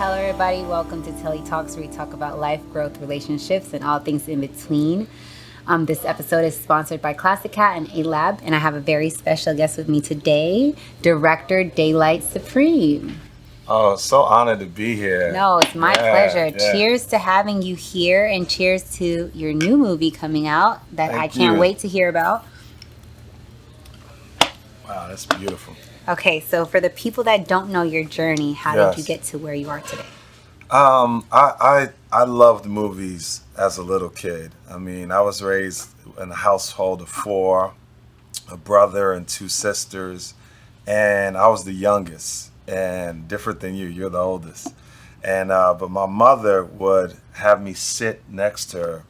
Hello, everybody. Welcome to Telli Talks, where we talk about life, growth, relationships, and all things in between. This episode is sponsored by Classic Cat and A-Lab, and I have a very special guest with me today, director Daylight Supreme. Oh, so honored to be here. No, it's my pleasure. Yeah. Cheers to having you here, and cheers to your new movie coming out that I can't wait to hear about. Wow, that's beautiful. Okay, so for the people that don't know your journey, how did you get to where you are today? I loved movies as a little kid. I mean, I was raised in a household of four, a brother and two sisters, and I was the youngest. And different than you, you're the oldest. And but my mother would have me sit next to her,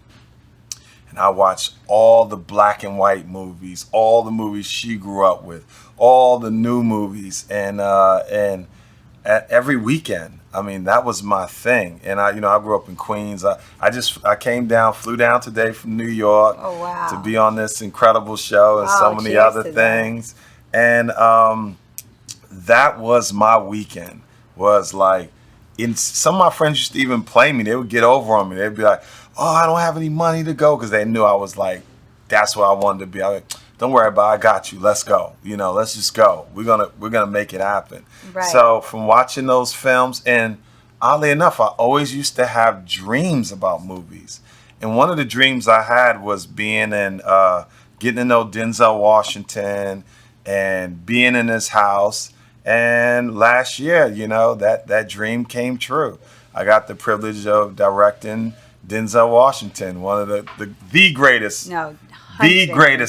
and I watched all the black and white movies, all the movies she grew up with, all the new movies, and at every weekend. I mean, that was my thing. And I grew up in Queens. I flew down today from New York to be on this incredible show and so many other things. And that was my weekend. Was like, some of my friends used to even play me. They would get over on me. They'd be like, "Oh, I don't have any money to go," because they knew I was like, that's what I wanted to be. I like, don't worry about it, I got you. Let's go. Let's just go. We're gonna make it happen. Right. So from watching those films, and oddly enough, I always used to have dreams about movies. And one of the dreams I had was being in, getting to know Denzel Washington and being in his house. And last year, that dream came true. I got the privilege of directing Denzel Washington, one of the greatest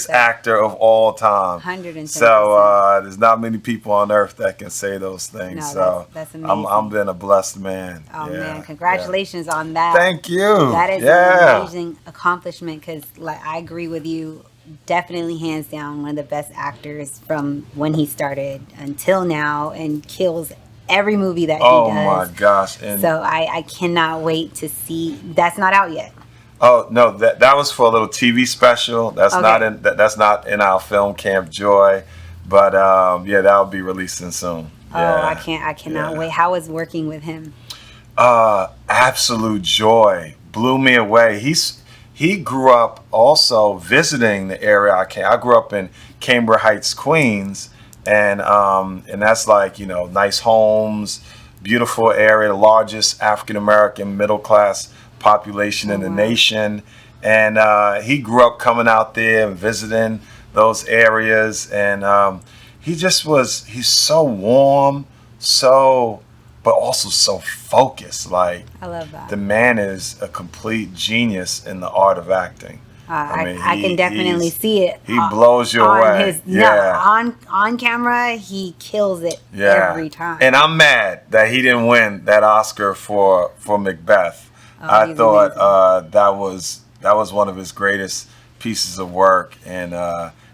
actor of all time. 110%. So there's not many people on earth that can say those things. No, so that's amazing. I'm been a blessed man. Oh man, congratulations on that. Thank you. That is an amazing accomplishment, because I agree with you. Definitely hands down one of the best actors from when he started until now, and kills every movie that he does. Oh my gosh. And so I cannot wait to see. That's not out yet. Oh no, that was for a little TV special. That's not in our film Camp Joy, but that'll be releasing soon. I cannot wait. How was working with him? Absolute joy. Blew me away. He grew up also visiting the area I grew up in Cambridge Heights, Queens, and that's like, nice homes, beautiful area, the largest African American middle class population in the nation. And he grew up coming out there and visiting those areas, and he's so warm, but also so focused. Like, I love that. The man is a complete genius in the art of acting. I can definitely see it. He blows you away. On camera, he kills it every time. And I'm mad that he didn't win that Oscar for Macbeth. I thought that was one of his greatest pieces of work. And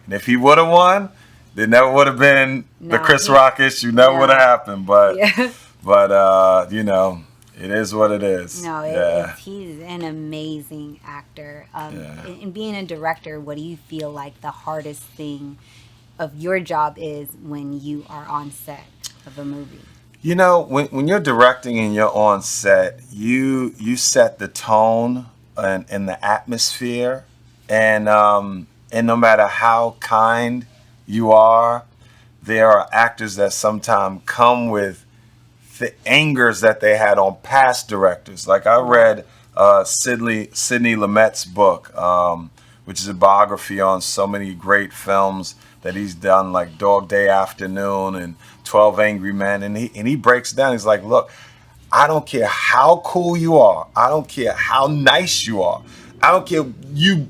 if he would have won, there never would have been the Chris Rock issue. Never would have happened. But it is what it is. No, he's an amazing actor. In being a director, what do you feel like the hardest thing of your job is when you are on set of a movie? When you're directing and you're on set, you set the tone and the atmosphere, and no matter how kind you are, there are actors that sometimes come with the angers that they had on past directors. Like, I read Sidney Lumet's book, which is a biography on so many great films that he's done, like Dog Day Afternoon and 12 Angry Men, and he breaks down. He's like, look, I don't care how cool you are, I don't care how nice you are, I don't care, you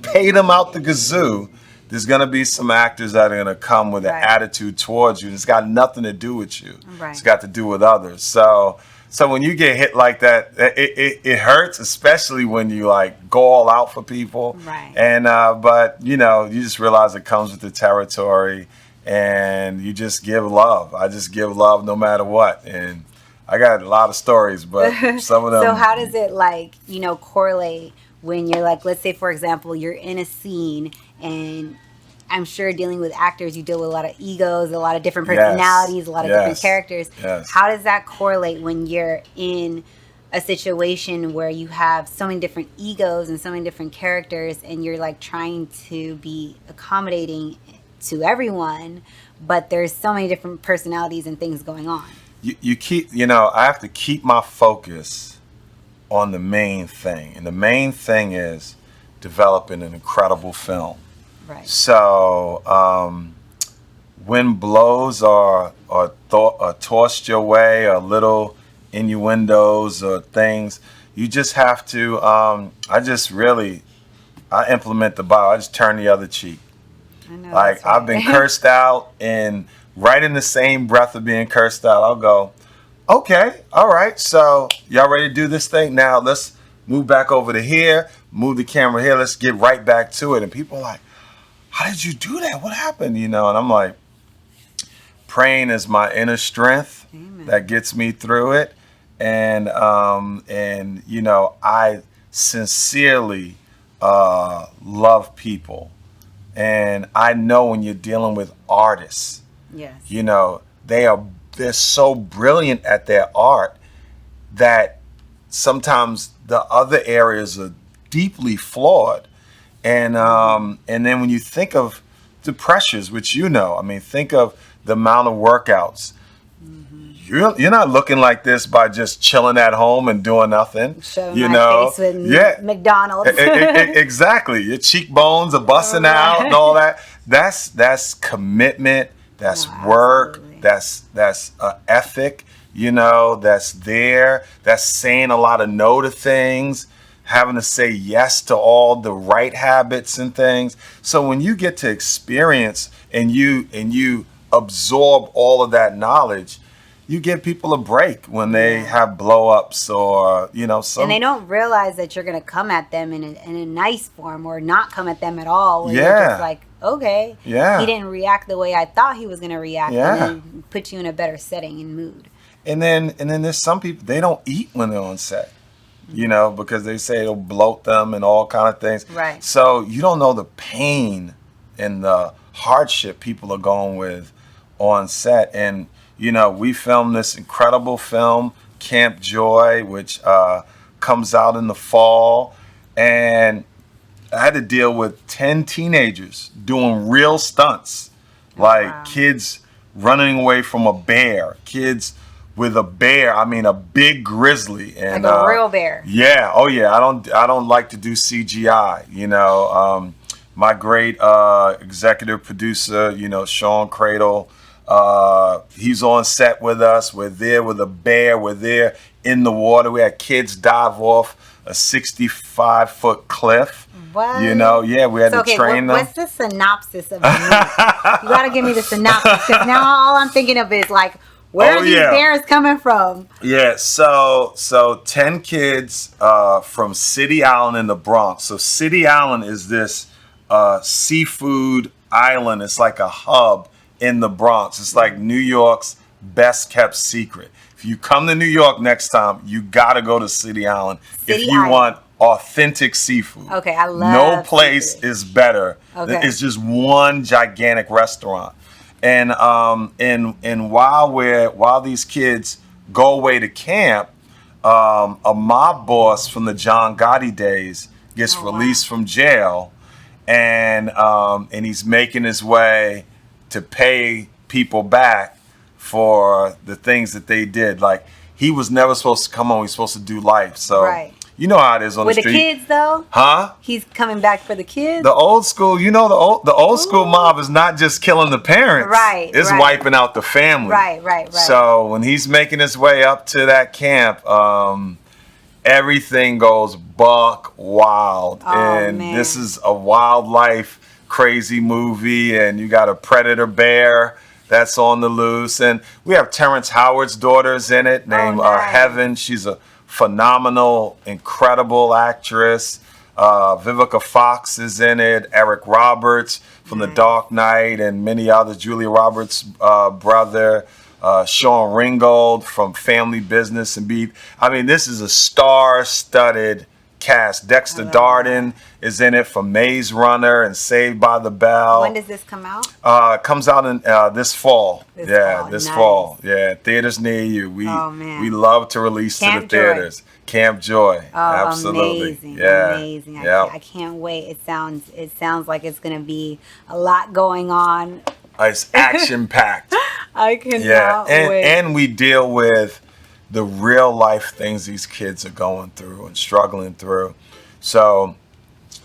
paid them out the gazoo, there's going to be some actors that are going to come with an attitude towards you. It's got nothing to do with you. Right. It's got to do with others. So when you get hit like that, it hurts, especially when you like go all out for people. Right. And but you just realize it comes with the territory, and you just give love. I just give love no matter what. And I got a lot of stories, but some of them. So how does it correlate when you're like, let's say for example, you're in a scene and I'm sure dealing with actors, you deal with a lot of egos, a lot of different personalities, a lot of different characters. How does that correlate when you're in a situation where you have so many different egos and so many different characters, and you're like trying to be accommodating to everyone, but there's so many different personalities and things going on? You keep, I have to keep my focus on the main thing. And the main thing is developing an incredible film. Right. So when blows are tossed your way, or little innuendos or things, you just have to, I implement the Bible. I just turn the other cheek. I know, like, I've been cursed out, and right in the same breath of being cursed out, I'll go, okay, all right, so y'all ready to do this thing? Now let's move back over to here, move the camera here, let's get right back to it. And people are like, how did you do that? What happened? And I'm like, praying is my inner strength. Amen. That gets me through it. And I sincerely love people. And I know when you're dealing with artists, yes, they're so brilliant at their art that sometimes the other areas are deeply flawed. And then when you think of the pressures, which think of the amount of workouts. You're not looking like this by just chilling at home and doing nothing. Showing my face with McDonald's. Exactly. Your cheekbones are busting out and all that. That's commitment. That's work. Absolutely. That's ethic. That's there. That's saying a lot of no to things, having to say yes to all the right habits and things. So when you get to experience and you absorb all of that knowledge, you give people a break when they have blow-ups or, some... And they don't realize that you're going to come at them in a nice form, or not come at them at all. Where you're just like, okay, he didn't react the way I thought he was going to react. And then put you in a better setting and mood. And then there's some people, they don't eat when they're on set, because they say it'll bloat them and all kind of things. Right. So you don't know the pain and the hardship people are going with on set. And we filmed this incredible film, Camp Joy, which comes out in the fall. And I had to deal with 10 teenagers doing real stunts, kids running away from a bear, kids with a bear, a big grizzly. And, like a real bear. Yeah. Oh, yeah. I don't like to do CGI, my great executive producer, Sean Cradle, he's on set with us. We're there with a bear. We're there in the water. We had kids dive off a 65-foot cliff. What? We had to train them. What's the synopsis of the movie? You got to give me the synopsis, because now all I'm thinking of is like, where are these bears coming from? Yeah, so 10 kids from City Island in the Bronx. So City Island is this seafood island. It's like a hub in the Bronx. It's like New York's best kept secret. If you come to New York next time, you gotta go to City Island if you want authentic seafood. Okay, I love No place seafood is better. Okay. It's just one gigantic restaurant. And while these kids go away to camp, a mob boss from the John Gotti days gets released from jail, and he's making his way to pay people back for the things that they did. Like, he was never supposed to come home. He's supposed to do life. So you know how it is on the street. With the kids, though? Huh? He's coming back for the kids? The old school, the old school mob is not just killing the parents. Right. It's wiping out the family. Right. So when he's making his way up to that camp, everything goes buck wild. And this is a wildlife crazy movie, and you got a predator bear that's on the loose. And we have Terrence Howard's daughters in it, named Heaven. She's a phenomenal, incredible actress. Vivica Fox is in it. Eric Roberts from The Dark Knight and many others. Julia Roberts' brother. Sean Ringgold from Family Business and Beat. This is a star-studded cast. Dexter Darden is in it from Maze Runner and Saved by the Bell. When does this come out? It comes out in this fall. This Nice. fall. Yeah, theaters near you. We love to release Camp to the theaters. Camp Joy. Oh, Absolutely. amazing. Yeah. Amazing. Yeah. I can't wait. It sounds like it's going to be a lot going on. It's action packed. I cannot wait. And we deal with the real life things these kids are going through and struggling through. So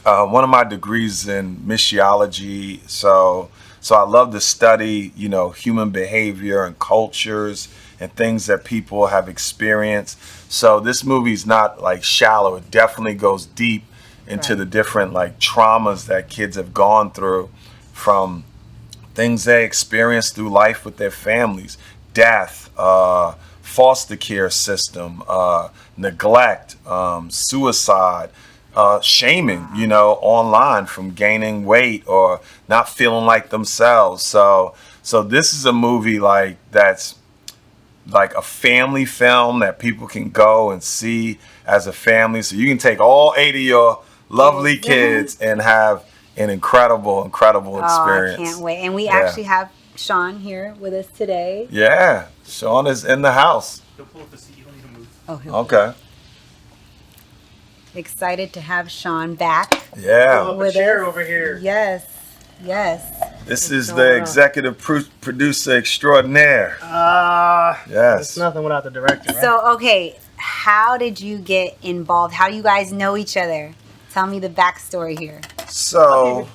one of my degrees in missiology, so I love to study, human behavior and cultures and things that people have experienced. So this movie's not like shallow. It definitely goes deep into the different like traumas that kids have gone through, from things they experience through life with their families, death, foster care system, neglect, suicide, shaming, online from gaining weight or not feeling like themselves. So this is a movie that's like a family film that people can go and see as a family. So you can take all 8 of your lovely kids and have an incredible experience. I can't wait. And we actually have Sean here with us today. Yeah, Sean is in the house. Don't pull up the seat. You don't need to move. Oh, okay. Excited to have Sean back. Yeah. Pull up a chair over here. Yes. This is the executive producer extraordinaire. Yes. It's nothing without the director, right? So, okay, how did you get involved? How do you guys know each other? Tell me the backstory here. So,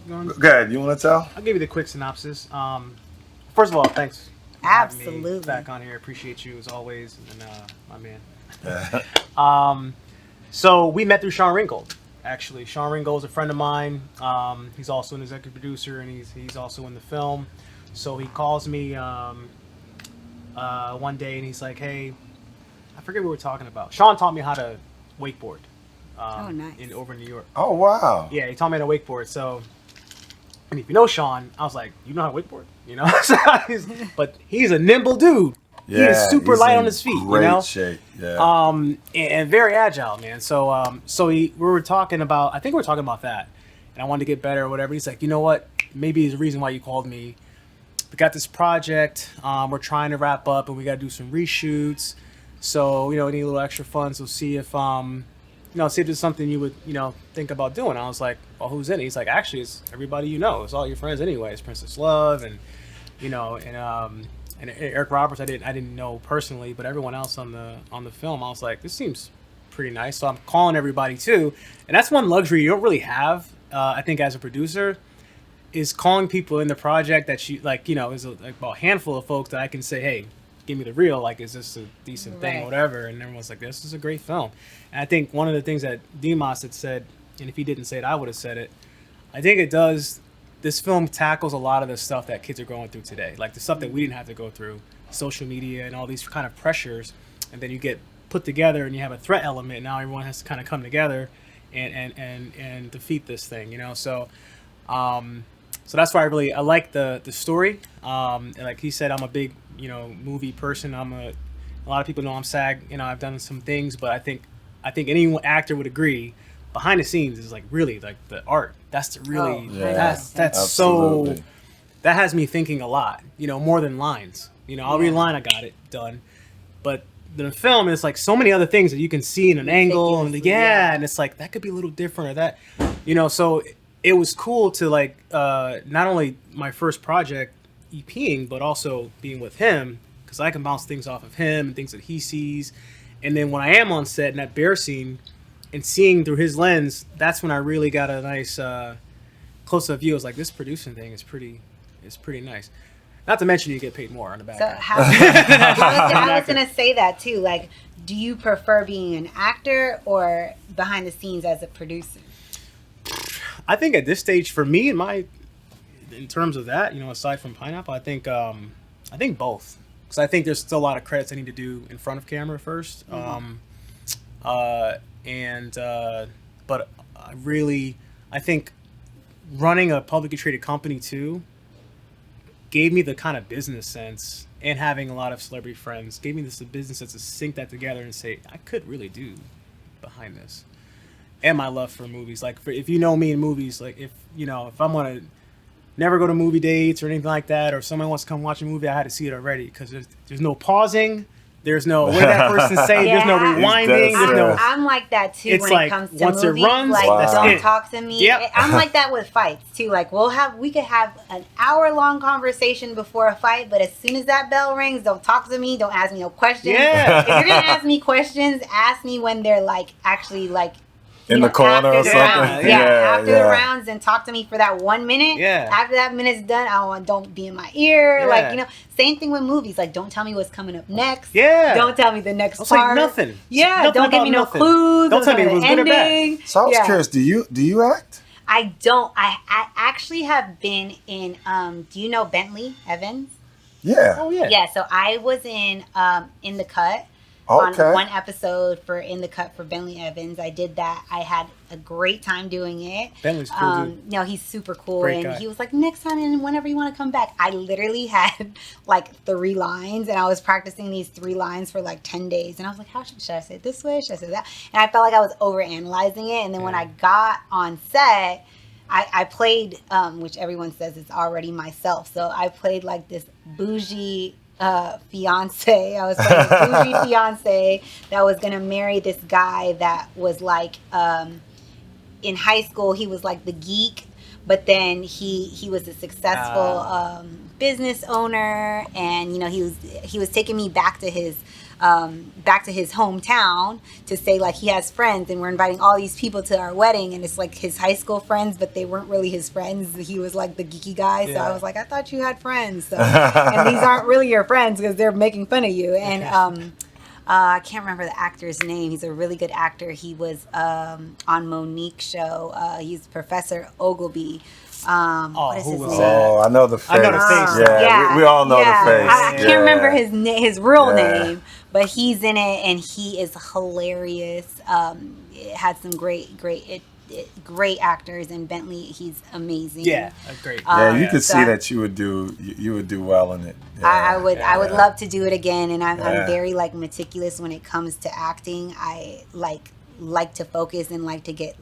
go ahead. You want to tell? I'll give you the quick synopsis. First of all, thanks for having me Absolutely. back on here. Appreciate you as always, and my man. So we met through Sean Ringgold. Actually, Sean Ringgold is a friend of mine. He's also an executive producer, and he's also in the film. So he calls me one day, and he's like, "Hey, I forget what we were talking about." Sean taught me how to wakeboard. Nice. Over in New York. Oh, wow. Yeah, he taught me how to wakeboard. So, and if you know Sean, I was like, "You know how to wakeboard?" But he's a nimble dude. Yeah, he is super he's light in on his feet. Great shape. Yeah. And very agile, man. So we were talking about. I think we were talking about that, and I wanted to get better or whatever. He's like, "You know what? Maybe it's the reason why you called me. We got this project. We're trying to wrap up, and we got to do some reshoots. So we need a little extra funds. So see if see if there's something you would think about doing." I was like, "Well, who's in it?" He's like, "Actually, it's everybody you know. It's all your friends anyway. It's Princess Love and and Eric Roberts. I didn't know personally, but everyone else on the film, I was like, this seems pretty nice." So I'm calling everybody too, and that's one luxury you don't really have. I think as a producer, is calling people in the project that you is about a handful of folks that I can say, "Hey, give me the real. Like, is this a decent thing or whatever?" And everyone's like, "This is a great film." And I think one of the things that Dimas had said, and if he didn't say it, I would have said it. I think it does. This film tackles a lot of the stuff that kids are going through today, like the stuff that we didn't have to go through, social media and all these kind of pressures. And then you get put together and you have a threat element. Now everyone has to kind of come together and defeat this thing, So that's why I like the story. And like he said, I'm a big movie person. A lot of people know I'm SAG. I've done some things, but I think any actor would agree. Behind the scenes is like really like the art. That's the really that's absolutely. so that has me thinking a lot. More than lines. I'll read a line, I got it done. But the film is like so many other things that you can see in an angle and and it's like that could be a little different or that. So it was cool to like not only my first project EPing, but also being with him, because I can bounce things off of him and things that he sees. And then when I am on set in that bear scene and seeing through his lens, that's when I really got a nice close-up view. I was like, this producing thing is pretty nice. Not to mention you get paid more on the back. So I was going to say that too. Like, do you prefer being an actor or behind the scenes as a producer? I think at this stage, for me, in terms of that, aside from Pineapple, I think both. Because I think there's still a lot of credits I need to do in front of camera first. But I think running a publicly traded company too gave me the kind of business sense, and having a lot of celebrity friends gave me this business sense to sync that together and say, I could really do behind this. and my love for movies. Like, if you know me in movies, like if I'm gonna never go to movie dates or anything like that, or if someone wants to come watch a movie, I had to see it already because there's no pausing. There's no, what did that person say? Yeah. There's no rewinding. There's no. I'm like that too It's when like, it comes to once it movies. runs, like, Wow. don't it. talk to me. Yep. I'm like that with fights too. Like, we could have an hour-long conversation before a fight, but as soon as that bell rings, don't talk to me. Don't ask me no questions. Yeah. If you're gonna ask me questions, ask me when they're like actually like. In the corner or after the something? rounds. Yeah, After the rounds, and talk to me for that 1 minute. Yeah. After that minute's done, don't be in my ear. Yeah. Like, same thing with movies. Like, don't tell me what's coming up next. Yeah. Don't tell me the next It's like part. nothing. Yeah. Nothing Don't give about me no nothing. clues. Don't tell me the it was good or bad. ending. So I was Yeah. curious, do you act? I don't. I actually have been in. Do you know Bentley Evans? Yeah. Oh yeah. Yeah. So I was in The Cut. Okay. On one episode for In the Cut for Bentley Evans. I did that. I had a great time doing it. Bentley's cool, dude. No, he's super cool. Great and guy. he was like, next time and whenever you want to come back. I literally had like 3 lines, and I was practicing these 3 lines for like 10 days. And I was like, should I say it this way? Should I say that? And I felt like I was overanalyzing it. And then when I got on set, I played, which everyone says is already myself. So I played like this bougie fiance. I was playing a bougie fiance that was gonna marry this guy that was like in high school he was like the geek, but then he was a successful business owner, and he was taking me back to his hometown to say like he has friends, and we're inviting all these people to our wedding, and it's like his high school friends, but they weren't really his friends. He was like the geeky guy. So I was like, I thought you had friends, so, and these aren't really your friends because they're making fun of you. And I can't remember the actor's name. He's a really good actor. He was on Monique's show. He's Professor Ogilvy. What is his name? Oh, I know the face. I know the face. Yeah, we all know the face. I can't remember his real Yeah. name, but he's in it, and he is hilarious. It had some great actors, and Bentley, he's amazing. Yeah, great. Yeah, you could so see that you would do well in it. Yeah. I would love to do it again, and I'm Yeah. very like meticulous when it comes to acting. I like to focus and like to get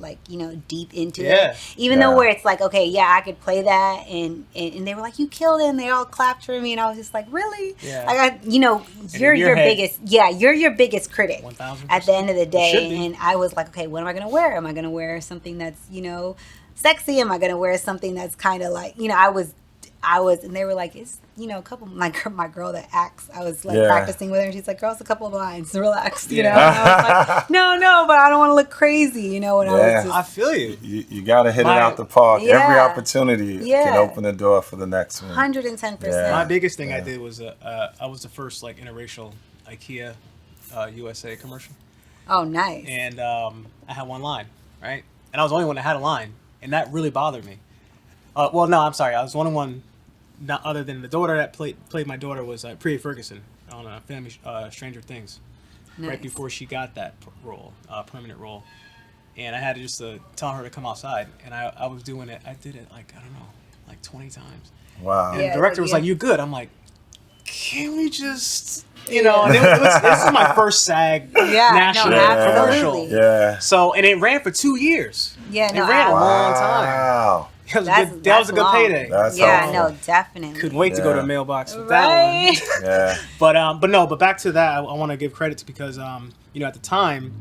deep into it, even though where it's like, okay, yeah, I could play that, and they were like, you killed it, and they all clapped for me, and I was just like, really? I got you're your biggest you're your biggest critic 1000%. at the end of the Should day. be. And I was like, okay, what am I gonna wear? Am I gonna wear something that's sexy? Am I gonna wear something that's kind of like I was, and they were like, it's, a couple, my girl that acts, I was like practicing with her, and she's like, girl, it's a couple of lines, relax, and I was like, no, but I don't want to look crazy, and I was just, I feel you. You got to hit it out the park. Every opportunity can open the door for the next one. 110%. My biggest thing I did was I was the first like interracial IKEA USA commercial. Oh, nice. And I had one line, right? And I was the only one that had a line, and that really bothered me. Well, no, I'm sorry. I was the only one, not other than the daughter that played my daughter was Priya Ferguson on Family Stranger Things, right before she got that role, permanent role. And I had to just tell her to come outside, and I was doing it. I did it like, I don't know, like 20 times. Wow. And the director was like, "You good?" I'm like, "Can we just, And this is my first SAG national commercial. Yeah. So, and it ran for 2 years. Yeah, it ran a long time. Wow. That was a good payday. That's no, definitely. Couldn't wait to go to a mailbox with that one. Yeah. But back to that, I want to give credit to, because at the time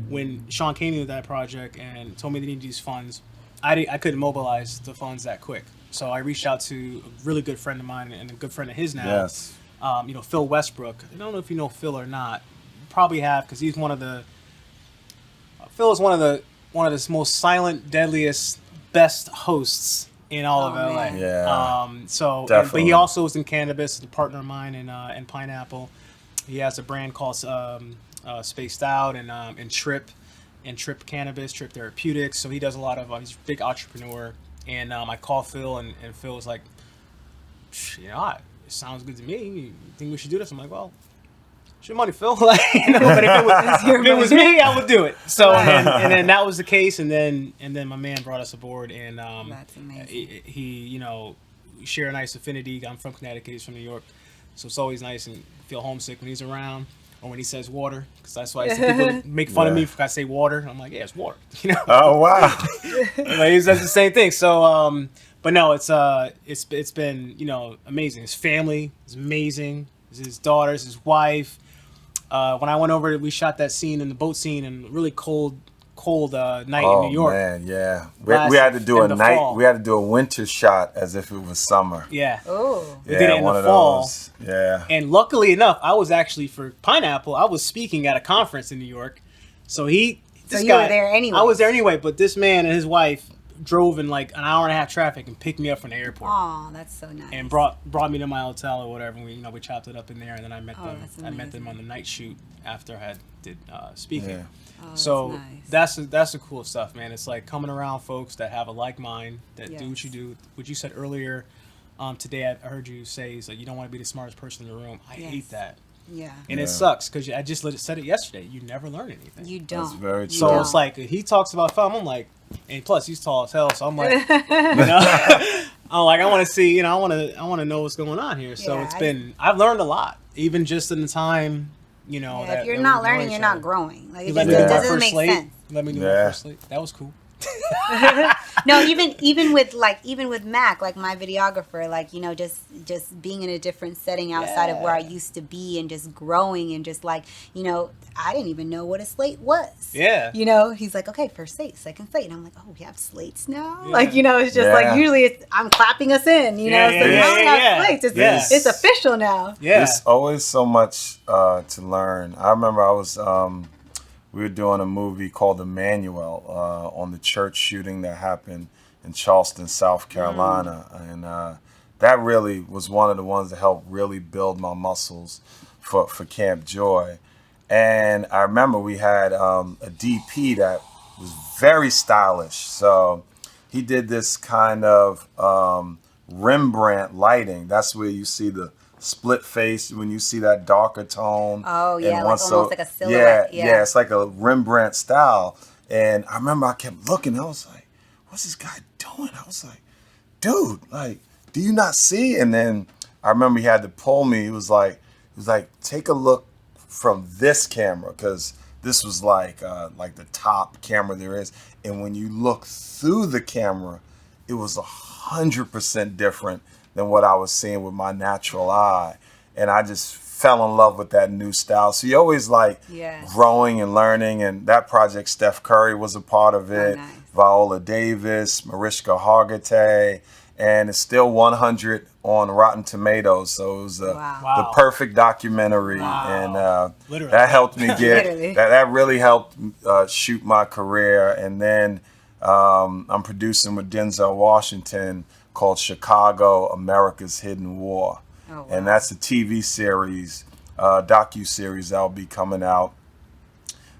when Sean came in with that project and told me they needed these funds, I couldn't mobilize the funds that quick. So I reached out to a really good friend of mine and a good friend of his now. Yes. Phil Westbrook. I don't know if you know Phil or not. You probably have, because he's Phil is one of the most silent, deadliest, best hosts in all of LA. Yeah. But he also is in cannabis, a partner of mine in Pineapple. He has a brand called Spaced Out and Trip Cannabis, Trip Therapeutics. So he does a lot of, he's a big entrepreneur. And I call Phil, and Phil was like, it sounds good to me. You think we should do this? I'm like, well, it's your money, Phil. But if it was me, I would do it. So and then that was the case, and then my man brought us aboard, and That's amazing. He we share a nice affinity. I'm from Connecticut, he's from New York, so it's always nice and feel homesick when he's around. or when he says water, because that's why people make fun of me if I say water. I'm like, yeah, it's water. You know? Oh wow! Like, he says the same thing. So, but no, it's been, you know, amazing. His family is amazing. His daughters, his wife. When I went over, we shot that scene in the boat scene in a really cold night in New York. Oh man, yeah. We had to do a night. Fall. We had to do a winter shot as if it was summer. Yeah. Oh. We did it in the fall. Those. Yeah. And luckily enough, I was actually for Pineapple. I was speaking at a conference in New York, so you were there anyway. I was there anyway, but this man and his wife drove in like an hour and a half traffic and picked me up from the airport. Oh, that's so nice. And brought me to my hotel or whatever. We chopped it up in there, and then I met them. I met them on the night shoot after I did speaking. Yeah. Oh, so that's the cool stuff, man. It's like coming around folks that have a like mind, that do what you do. What you said earlier today, I heard you say is like you don't want to be the smartest person in the room. I hate that. Yeah. And it sucks because I just said it yesterday. You never learn anything. You don't. That's very true. So it's like he talks about film. I'm like, and plus he's tall as hell. So I'm like, you know, I'm like, I want to see, you know, I want to know what's going on here. So I've learned a lot, even just in the time. You know, if you're not learning, you're not growing. Like, it doesn't make sense. Let me do my first slate. That was cool. No, even with Mac, like my videographer, like, you know, just being in a different setting outside of where I used to be and just growing and just like, you know, I didn't even know what a slate was. Yeah. You know, he's like, okay, first slate, second slate. And I'm like, oh, we have slates now? Yeah. Like, you know, it's just like, usually I'm clapping us in, you know, so now we have slates. It's official now. Yeah. There's always so much to learn. I remember we were doing a movie called Emmanuel on the church shooting that happened in Charleston, South Carolina. And that really was one of the ones that helped really build my muscles for Camp Joy. And I remember we had a DP that was very stylish. So he did this kind of Rembrandt lighting. That's where you see the split face when you see that darker tone. Oh yeah, like almost like a silhouette. Yeah, it's like a Rembrandt style. And I remember I kept looking. I was like, "What's this guy doing?" I was like, "Dude, like, do you not see?" And then I remember he had to pull me. He was like, "Take a look from this camera," because this was like the top camera there is. And when you look through the camera, it was 100% different than what I was seeing with my natural eye. And I just fell in love with that new style. So you're always like growing and learning. And that project, Steph Curry was a part of it. Oh, nice. Viola Davis, Mariska Hargitay, and it's still 100 on Rotten Tomatoes. So it was the perfect documentary. Wow. And that helped me get, that really helped shoot my career. And then I'm producing with Denzel Washington called Chicago, America's Hidden War. Oh, wow. And that's a TV series, docu-series that'll be coming out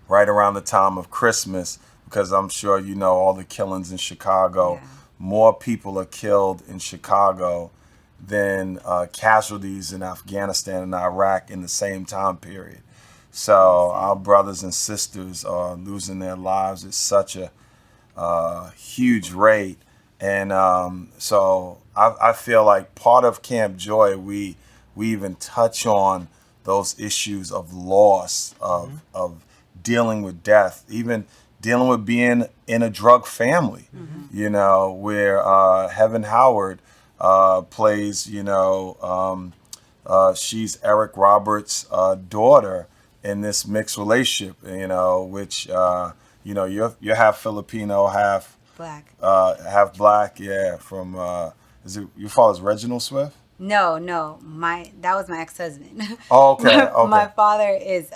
right around the time of Christmas, because I'm sure you know all the killings in Chicago. Yeah. More people are killed in Chicago than casualties in Afghanistan and Iraq in the same time period. So our brothers and sisters are losing their lives at such a huge rate. And so I feel like part of Camp Joy, we even touch on those issues of loss, of dealing with death, even dealing with being in a drug family, you know, where Heaven Howard plays, you know, she's Eric Roberts' daughter in this mixed relationship, you know, which, you know, you're half Filipino, half black. Half black, yeah. From is it your father's Reginald Swift? No, that was my ex-husband. Oh, okay. My father is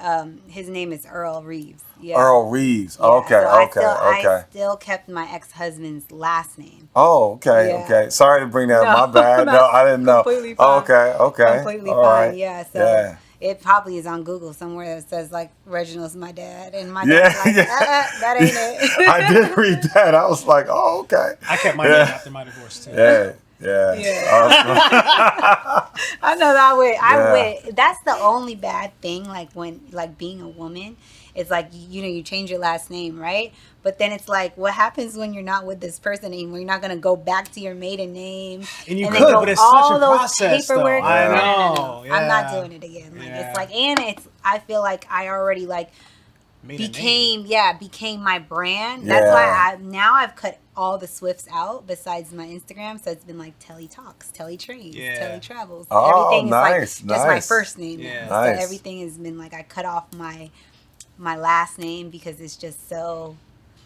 his name is Earl Reeves. Yeah. Earl Reeves. Yeah. Okay, so okay. I still kept my ex-husband's last name. Oh, okay, okay. Sorry to bring that up. My bad. No, I didn't know. Completely fine. Oh, okay. Completely fine. Right. Yeah. So it probably is on Google somewhere that says like Reginald's my dad, and my dad's like, that ain't it. I did read that. I was like, oh, okay. I kept my name after my divorce too. Yeah. I know that way. That's the only bad thing. Like when, like being a woman, it's like, you change your last name, right? But then it's like, what happens when you're not with this person anymore? You're not going to go back to your maiden name. And you then could, go but it's all such a those process, paperwork. though. I No. know. Yeah. I'm not doing it again. Like, it's like, and I feel like I already like became my brand. That's why I've cut all the Swifts out besides my Instagram. So it's been like Telli Talks, Telly Trains, Telly Travels. Everything is like just my first name now. So everything has been like, I cut off my last name because it's just so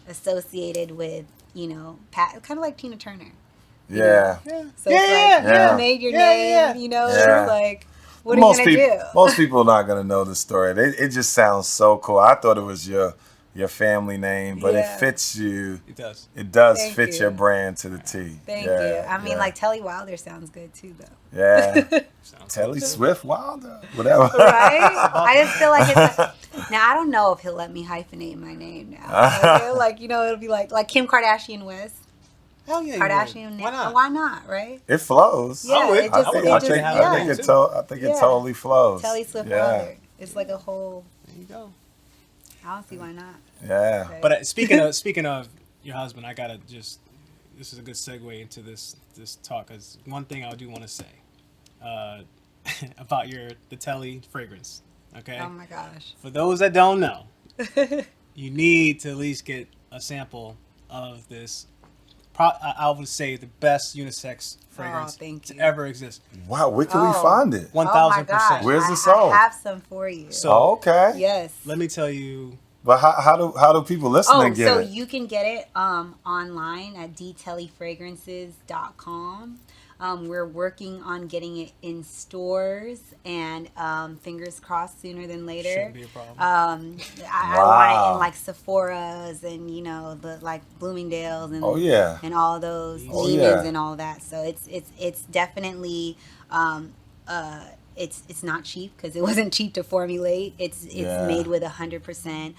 associated with, kind of like Tina Turner. Yeah. So it's like, you made your name, it's like, what are you going to do? Most people are not going to know the story. It just sounds so cool. I thought it was your family name, but it fits you. It does. It does fit your brand to the T. Thank you. I mean, like Telly Wilder sounds good too, though. Yeah. Telly Swift Wilder, whatever. Right? I just feel like it's now I don't know if he'll let me hyphenate my name now. Like, it'll be like Kim Kardashian West. Hell yeah. Kardashian. Why not? Right? It flows. Yeah, I think it totally flows. Telly Swift Wilder. It's like a whole. There you go. I don't see why not. Yeah. But speaking of your husband, I gotta this is a good segue into this talk, because one thing I do want to say about the Telly fragrance. Okay. Oh my gosh. For those that don't know, you need to at least get a sample of this. I would say the best unisex fragrance to ever exist. Wow, where can we find it? 1,000%. Where's it sold? I have some for you. So, okay. Yes. Let me tell you. But how do people listening get it? So you can get it online at dtellyfragrances.com. We're working on getting it in stores, and fingers crossed, sooner than later. Shouldn't be a problem. I want it in like Sephora's and the like Bloomingdale's and and all those Neiman's and all that. So it's definitely it's not cheap, because it wasn't cheap to formulate. It's made with 100%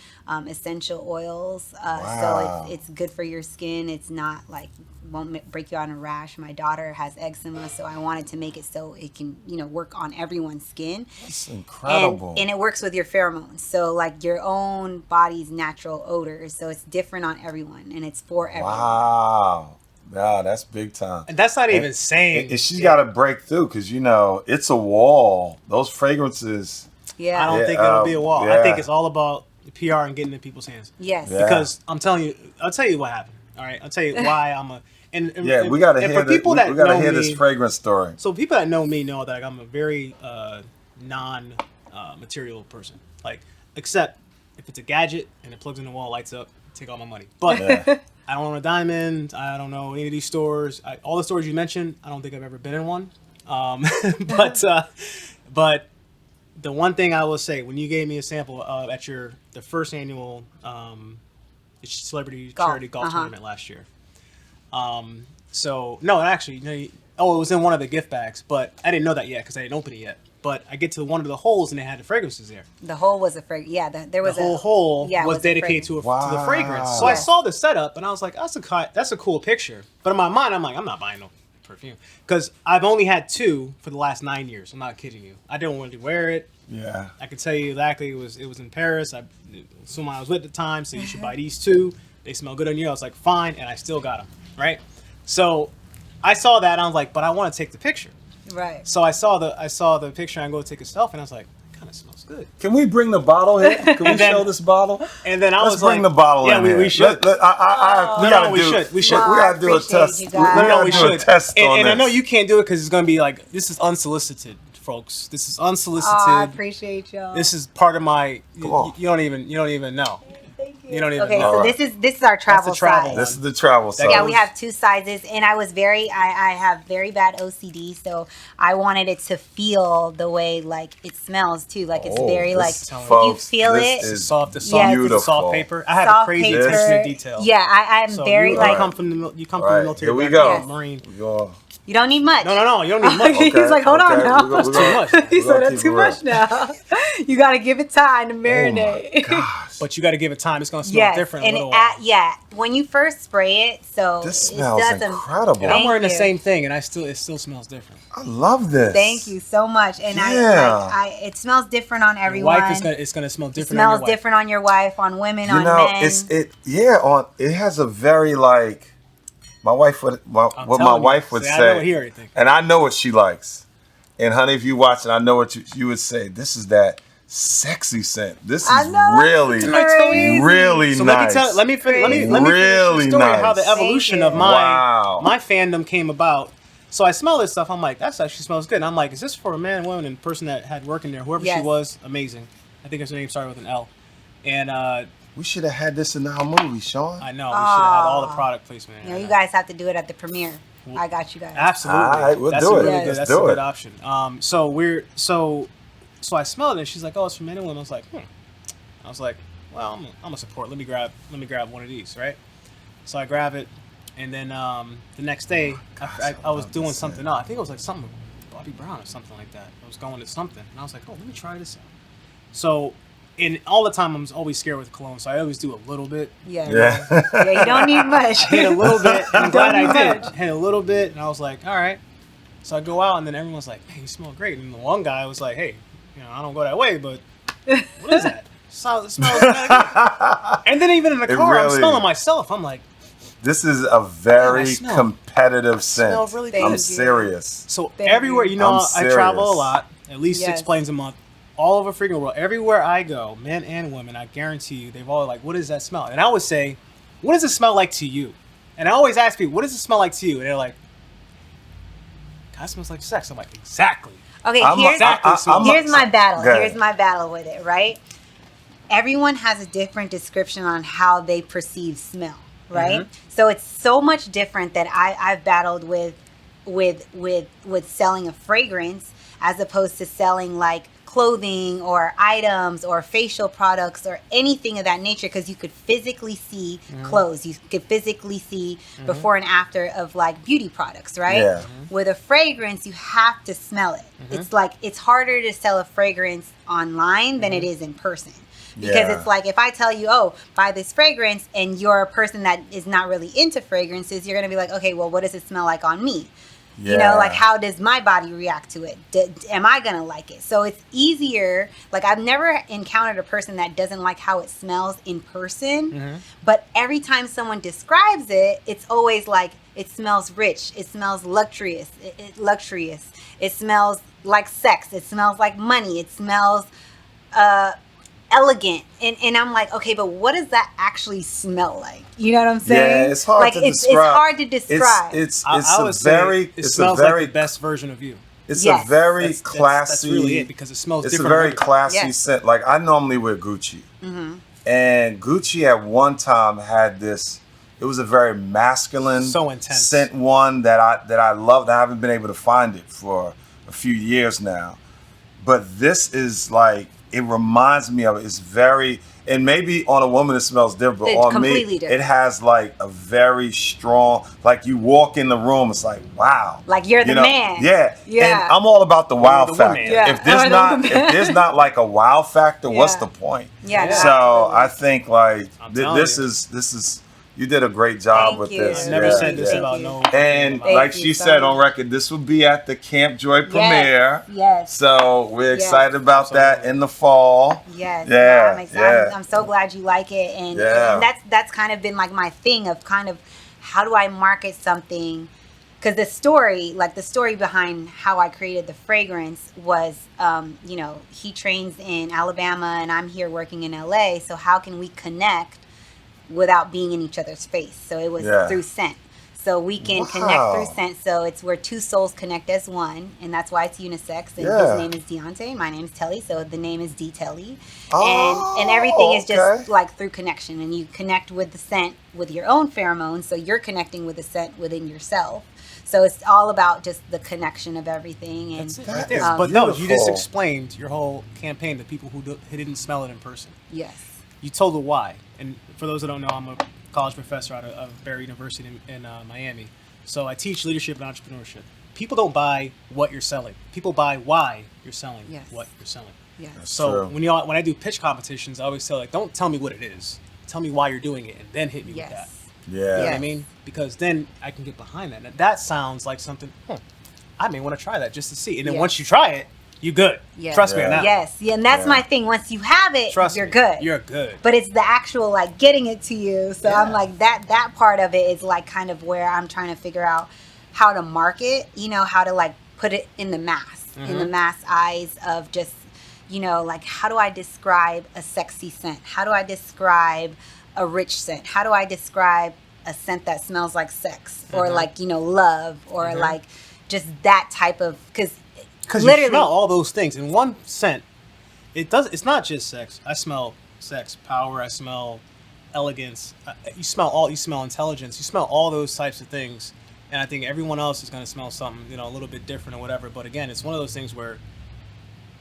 essential oils, so it's good for your skin. It's not like won't break you out in a rash. My daughter has eczema, so I wanted to make it so it can work on everyone's skin. That's incredible. And it works with your pheromones, so like your own body's natural odors. So it's different on everyone, and it's for everyone. Wow. Yeah, that's big time. And that's not even saying. And she's got to break through, because it's a wall. Those fragrances. Yeah. I don't think it'll be a wall. I think it's all about the PR and getting in people's hands. Yes. Yeah. Because I'll tell you what happened. All right, I'll tell you why I'm a. And we gotta hear this fragrance story. So people that know me know that I'm a very non-material person. Like, except if it's a gadget and it plugs in the wall, lights up, take all my money. But I don't own a diamond. I don't know any of these stores. All the stores you mentioned, I don't think I've ever been in one. But the one thing I will say, when you gave me a sample at the first annual celebrity charity golf tournament last year. So no, actually, it was in one of the gift bags, but I didn't know that yet because I didn't open it yet. But I get to one of the holes and they had the fragrances there. The hole was a fragrance. Yeah, there was the whole hole was dedicated to the fragrance. So I saw the setup and I was like, that's a cool picture. But in my mind, I'm like, I'm not buying no perfume, because I've only had 2 for the last 9 years. I'm not kidding you. I didn't want to wear it. Yeah. I can tell you exactly. It was in Paris. Someone I was with at the time, so you should buy these 2. They smell good on you. I was like, fine, and I still got them. Right. So I saw that and I was like, but I want to take the picture. Right. So I saw the picture and I go to take a selfie and I was like, it kind of smells good. Can we bring the bottle here? Can we show this bottle? And then Let's bring the bottle in. Yeah, we should. We gotta do a test. We gotta do a test on this. And I know you can't do it because it's gonna be like, this is unsolicited, folks. This is unsolicited. I appreciate y'all. This is part of my. You don't even know. You don't even know. Okay, so this is our travel size. This is the travel size. Yeah, we have 2 sizes, and I have very bad OCD, so I wanted it to feel the way like it smells too. Like it's very like folks, if you feel it. Is soft, beautiful. Soft paper. I have a crazy attention to detail. Yeah, I'm so very you like come from the military. Here we go. Marine. You don't need much. No, you don't need much. Okay, He's like, hold on now. That's too much. He said, that's keep too it much now. You got to give it time to Oh marinate. my gosh. But you got to give it time. It's going to smell different in a little while. When you first spray it, so This it smells doesn't. incredible. And I'm wearing the Thank you. same thing, and it still smells different. I love this. Thank you so much. And Yeah. it smells different on Your everyone. wife it's gonna smell It different. on your smells wife. different on your wife, on women, on You know, men. it has a very like my wife would what my telling you. wife would See, say. I know what Hillary thinks. And I know what she likes. And honey, if you watch it, I know what you would say. This is that sexy scent. This is I know, really, crazy. really So nice. let me finish Really the story of how nice. the evolution Thank of you. my fandom came about. So I smell this stuff. I'm like, that actually smells good. And I'm like, is this for a man, woman, and person that had work in there? Whoever she Yes. was, amazing. I think her name started with an L. And We should have had this in our movie, Sean. I know we should have had all the product placement. You know, you guys have to do it at the premiere. I got you guys. Absolutely. All right, we'll that's do a it. really Yes. good. That's Let's a do good it. option. So I smelled it. And she's like, "Oh, it's from men and women." I was like, I was like, "Well, I'm gonna support. Let me grab one of these, right?" So I grab it, and then the next day I was doing something else. I think it was like something with Bobby Brown or something like that. I was going to something, and I was like, "Oh, let me try this out." So, and all the time I'm always scared with cologne, so I always do a little bit. Yeah. Yeah. Yeah, you don't need much. Hit a little bit. And I'm glad I did. Much. Hit a little bit, and I was like, all right. So I go out, and then everyone's like, "Hey, you smell great." And the one guy was like, "Hey, I don't go that way, but what is that? It smells kind of good." And then even in the car, I'm really- smelling myself. I'm like, This is a very smell. competitive scent. smell really Thank I'm you. serious. so Thank everywhere, you. I'm I travel a serious. lot, at least Yes. 6 planes a month, all over freaking world. Everywhere I go, men and women, I guarantee you, they've all like, "What does that smell?" And I would say, "What does it smell like to you?" And I always ask people, "What does it smell like to you?" And they're like, "God, it smells like sex." I'm like, exactly. Okay, I'm a- here's I'm a- here's my battle. Go ahead. Here's my battle with it, right? Everyone has a different description on how they perceive smell, right? So it's so much different that I've battled with selling a fragrance as opposed to selling like clothing or items or facial products or anything of that nature, because you could physically see clothes, you could physically see before and after of like beauty products, right? Yeah. With a fragrance, you have to smell it. It's like it's harder to sell a fragrance online than it is in person. Because Yeah. it's like if I tell you, oh, buy this fragrance, and you're a person that is not really into fragrances, you're going to be like, okay, well, what does it smell like on me? You know, like how does my body react to it? Am I going to like it? So it's easier. Like I've never encountered a person that doesn't like how it smells in person. But every time someone describes it, it's always like it smells rich. It smells luxurious. Luxurious. It smells like sex. It smells like money. It smells elegant. And I'm like, okay, but what does that actually smell like? You know what I'm saying? Yeah, it's hard like, to it's describe. It's hard to describe. I would say it smells like the best version of you. It's Yes. a very That's classy. really it, because it smells It's a different. very from classy Yes. scent. Like I normally wear Gucci, and Gucci at one time had this. It was a very masculine, So intense. scent one that I loved. I haven't been able to find it for a few years now, but this is like it reminds me of it. It's very, and maybe on a woman it smells different, but It's on me completely different. it has like a very strong. Like you walk in the room, it's like wow. Like you're the man. Yeah, Yeah. And I'm all about the wow the factor. woman. Yeah. If there's Or the not, woman. if there's not like a wow factor, what's Yeah. the point? Yeah, no, So absolutely. I think like I'm this telling is you did a great job Thank with you. this. I never Yeah, said this yeah. about no. And Thank like you she so said on much. record, this will be at the Camp Joy premiere. Yes. So we're Yes. excited about that in the fall. Yes. Yeah, I'm excited. yeah. I'm so glad you like it. And, Yeah. and that's kind of been like my thing of kind of how do I market something? Because the story behind how I created the fragrance was, he trains in Alabama and I'm here working in LA. So how can we connect without being in each other's face? So it was through scent. So we can connect Wow. through scent. So it's where two souls connect as one, and that's why it's unisex. And Yeah. his name is Deontay, my name is Telly, so the name is D Telly. Oh, and everything is okay. just like through connection, and you connect with the scent with your own pheromones. So you're connecting with the scent within yourself. So it's all about just the connection of everything. And That's it right there. is But no, you just beautiful. explained your whole campaign to people who didn't smell it in person. yes, You told the why. And for those that don't know, I'm a college professor out of Barry University in Miami. So I teach leadership and entrepreneurship. people don't buy what you're selling. People buy why you're selling what you're selling. Yes. So when I do pitch competitions, I always say, like, don't tell me what it is. Tell me why you're doing it, and then hit me with that. Yeah. You know what I mean? Because then I can get behind that. And that sounds like something, I may want to try that just to see. And then once you try it, you good. Yes. Trust me on that. Yes. Yeah, and that's my thing. Once you have it, you're good. You're good. But it's the actual, like, getting it to you. So I'm like, that part of it is, like, kind of where I'm trying to figure out how to market, you know, how to, like, put it in the mass, in the mass eyes of just, you know, like, how do I describe a sexy scent? How do I describe a rich scent? How do I describe a scent that smells like sex or like, you know, love or like just that type of, because literally you smell all those things in one scent. It's not just sex. I smell sex, power. I smell elegance. You smell intelligence. You smell all those types of things. And I think everyone else is going to smell something, you know, a little bit different or whatever. But again, it's one of those things where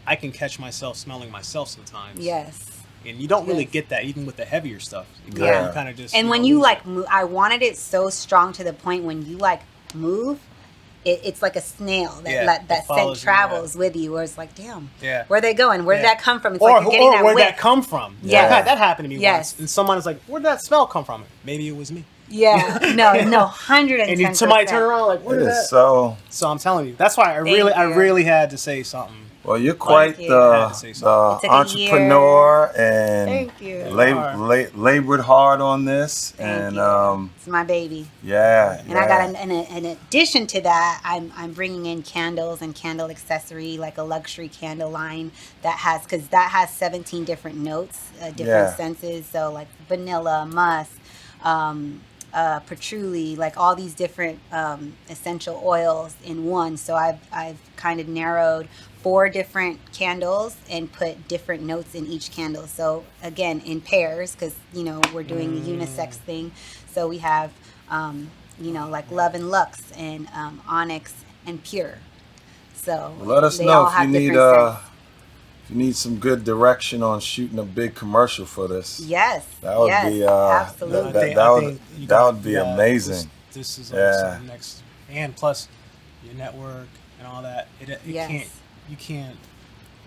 I can catch myself smelling myself sometimes. Yes. And you don't really get that even with the heavier stuff. You kind of just. And when you like move, I wanted it so strong to the point when you like move, it's like a snail that scent travels with you. Where it's like, damn, where are they going? Where did that come from? It's like you're getting that where whiff. that come from? Yeah, I've had that happen to me once. And someone is like, where did that smell come from? Maybe it was me. Yeah, no, 110%. And somebody turn around like, where did that? So I'm telling you, that's why I really had to say something. Well, you're quite the entrepreneur and labored hard on this. It's my baby. Yeah. And I got in addition to that, I'm bringing in candles and candle accessory, like a luxury candle line that has 17 different notes, different senses. So like vanilla, musk, patchouli, like all these different essential oils in one. So I've kind of narrowed 4 different candles and put different notes in each candle. So again, in pairs, because you know we're doing the unisex thing. So we have you know, like love and luxe and onyx and pure. So let us know if you need some good direction on shooting a big commercial for this. Yes. That would be absolutely. That would be amazing. This is also next, and plus your network and all that. You can't.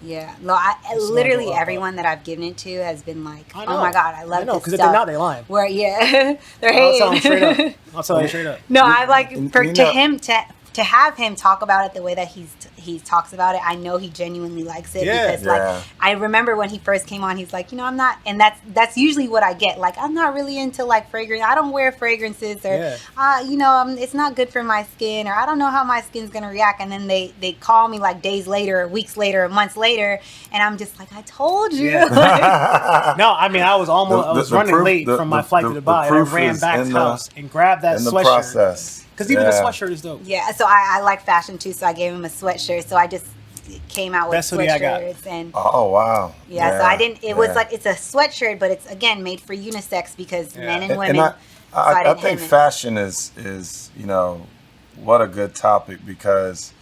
Yeah, no, literally everyone that I've given it to has been like, "Oh my god, I love this stuff." Because if they're not, they lying. Where they're hating. I'll tell you straight up. No, I like to have him talk about it the way that he talks about it. I know he genuinely likes it because like I remember when he first came on, he's like, you know, I'm not, and that's usually what I get. Like, I'm not really into like fragrance. I don't wear fragrances, or you know, it's not good for my skin, or I don't know how my skin's gonna react. And then they call me like days later, weeks later, months later, and I'm just like, I told you. No, I mean, I was running late from my flight to Dubai, and I ran back to the house and grabbed that sweatshirt. Because even the sweatshirt is dope. Yeah, so I like fashion too, so I gave him a sweatshirt. So I just came out with sweatshirts. And oh, wow. Yeah, so I didn't, it was like, it's a sweatshirt, but it's, again, made for unisex because men and women. And I think fashion is, you know, what a good topic, because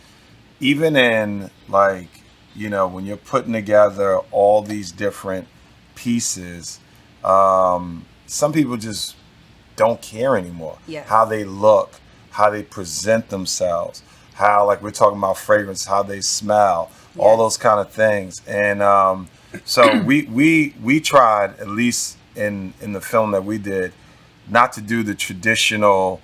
even in, like, you know, when you're putting together all these different pieces, some people just don't care anymore. How they look, how they present themselves, how, like we're talking about fragrance, how they smell, all those kind of things. And so we tried, at least in the film that we did, not to do the traditional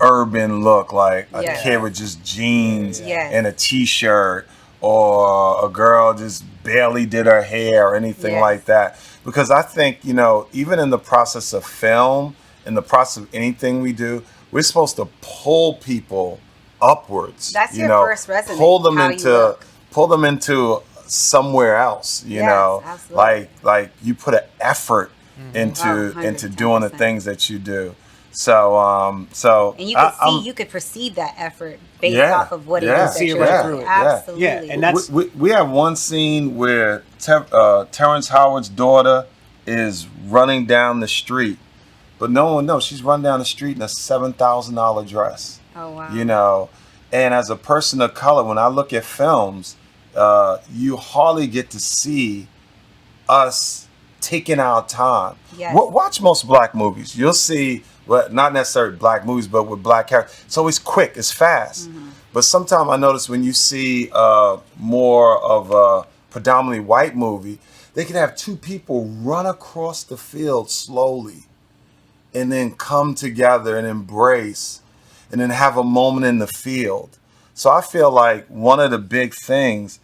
urban look, like a kid with just jeans and a t-shirt, or a girl just barely did her hair or anything like that. Because I think, you know, even in the process of film, in the process of anything we do, we're supposed to pull people upwards. That's your first resume. Pull them into somewhere else. You know, absolutely. like you put an effort into doing the things that you do. So and you could perceive that effort based off of what it is that you're doing. Absolutely. Yeah, and that's we have one scene where Terrence Howard's daughter is running down the street. But no one knows she's run down the street in a $7,000 dress. Oh, wow. You know, and as a person of color, when I look at films, you hardly get to see us taking our time. Yes. Watch most black movies. You'll see, well, not necessarily black movies, but with black characters, it's always quick, it's fast. But sometimes I notice when you see more of a predominantly white movie, they can have two people run across the field slowly and then come together and embrace and then have a moment in the field. So I feel like one of the big things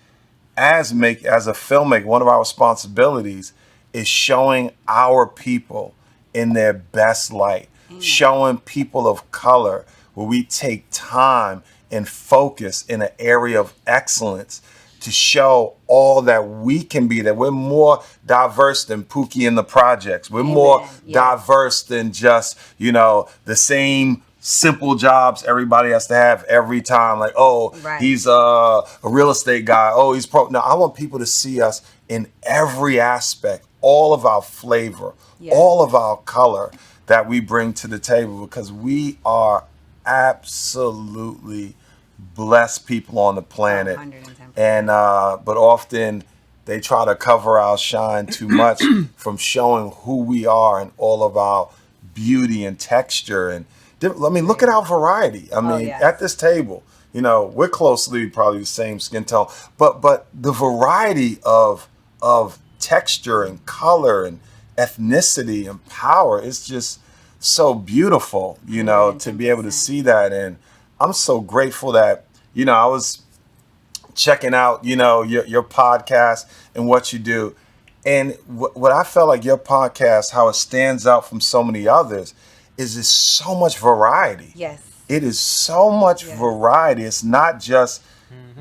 as a filmmaker, one of our responsibilities is showing our people in their best light, showing people of color where we take time and focus in an area of excellence to show all that we can be, that we're more diverse than Pookie in the projects. We're more diverse than just, the same simple jobs everybody has to have every time. Like, he's a real estate guy. Oh, he's pro. No, I want people to see us in every aspect, all of our flavor, all of our color that we bring to the table, because we are absolutely blessed people on the planet. 110%. And but often they try to cover our shine too much from showing who we are and all of our beauty and texture. And look at our variety. At this table, we're closely probably the same skin tone, but the variety of texture and color and ethnicity and power is just so beautiful, to be able to see that. And I'm so grateful that, I was checking out, your podcast and what you do. And what I felt like your podcast, how it stands out from so many others, is there's so much variety. Yes. It is so much variety. It's not just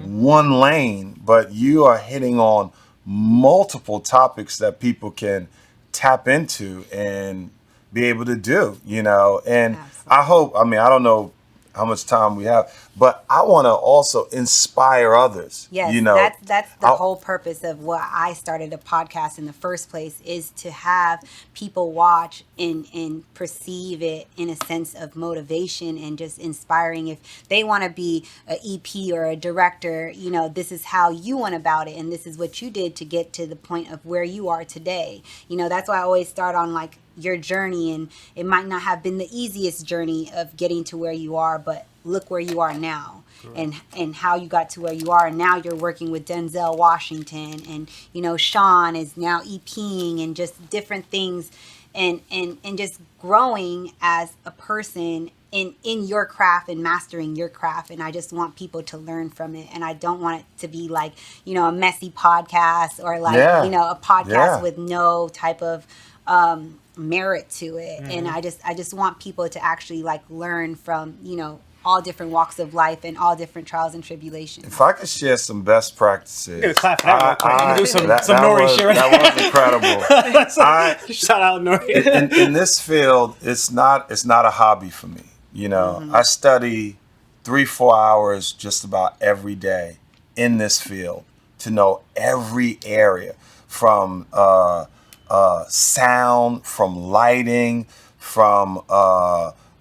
one lane, but you are hitting on multiple topics that people can tap into and be able to do, And absolutely. I hope, I don't know how much time we have, but I want to also inspire others. Yes, that's the whole purpose of what I started a podcast in the first place, is to have people watch and perceive it in a sense of motivation and just inspiring. If they want to be an EP or a director, this is how you went about it, and this is what you did to get to the point of where you are today. That's why I always start on like your journey, and it might not have been the easiest journey of getting to where you are, but look where you are now. Correct. and how you got to where you are. And now you're working with Denzel Washington, and Sean is now EPing, and just different things, and just growing as a person in your craft and mastering your craft. And I just want people to learn from it, and I don't want it to be like a messy podcast or like a podcast with no type of merit to it. And I just want people to actually like learn from all different walks of life and all different trials and tribulations. If I could share some best practices, I'm clap for that real quick. I'm do some Nori shit. That was incredible. Shout out Nori. In this field, it's not a hobby for me. I study 3-4 hours just about every day in this field to know every area, from sound, from lighting, from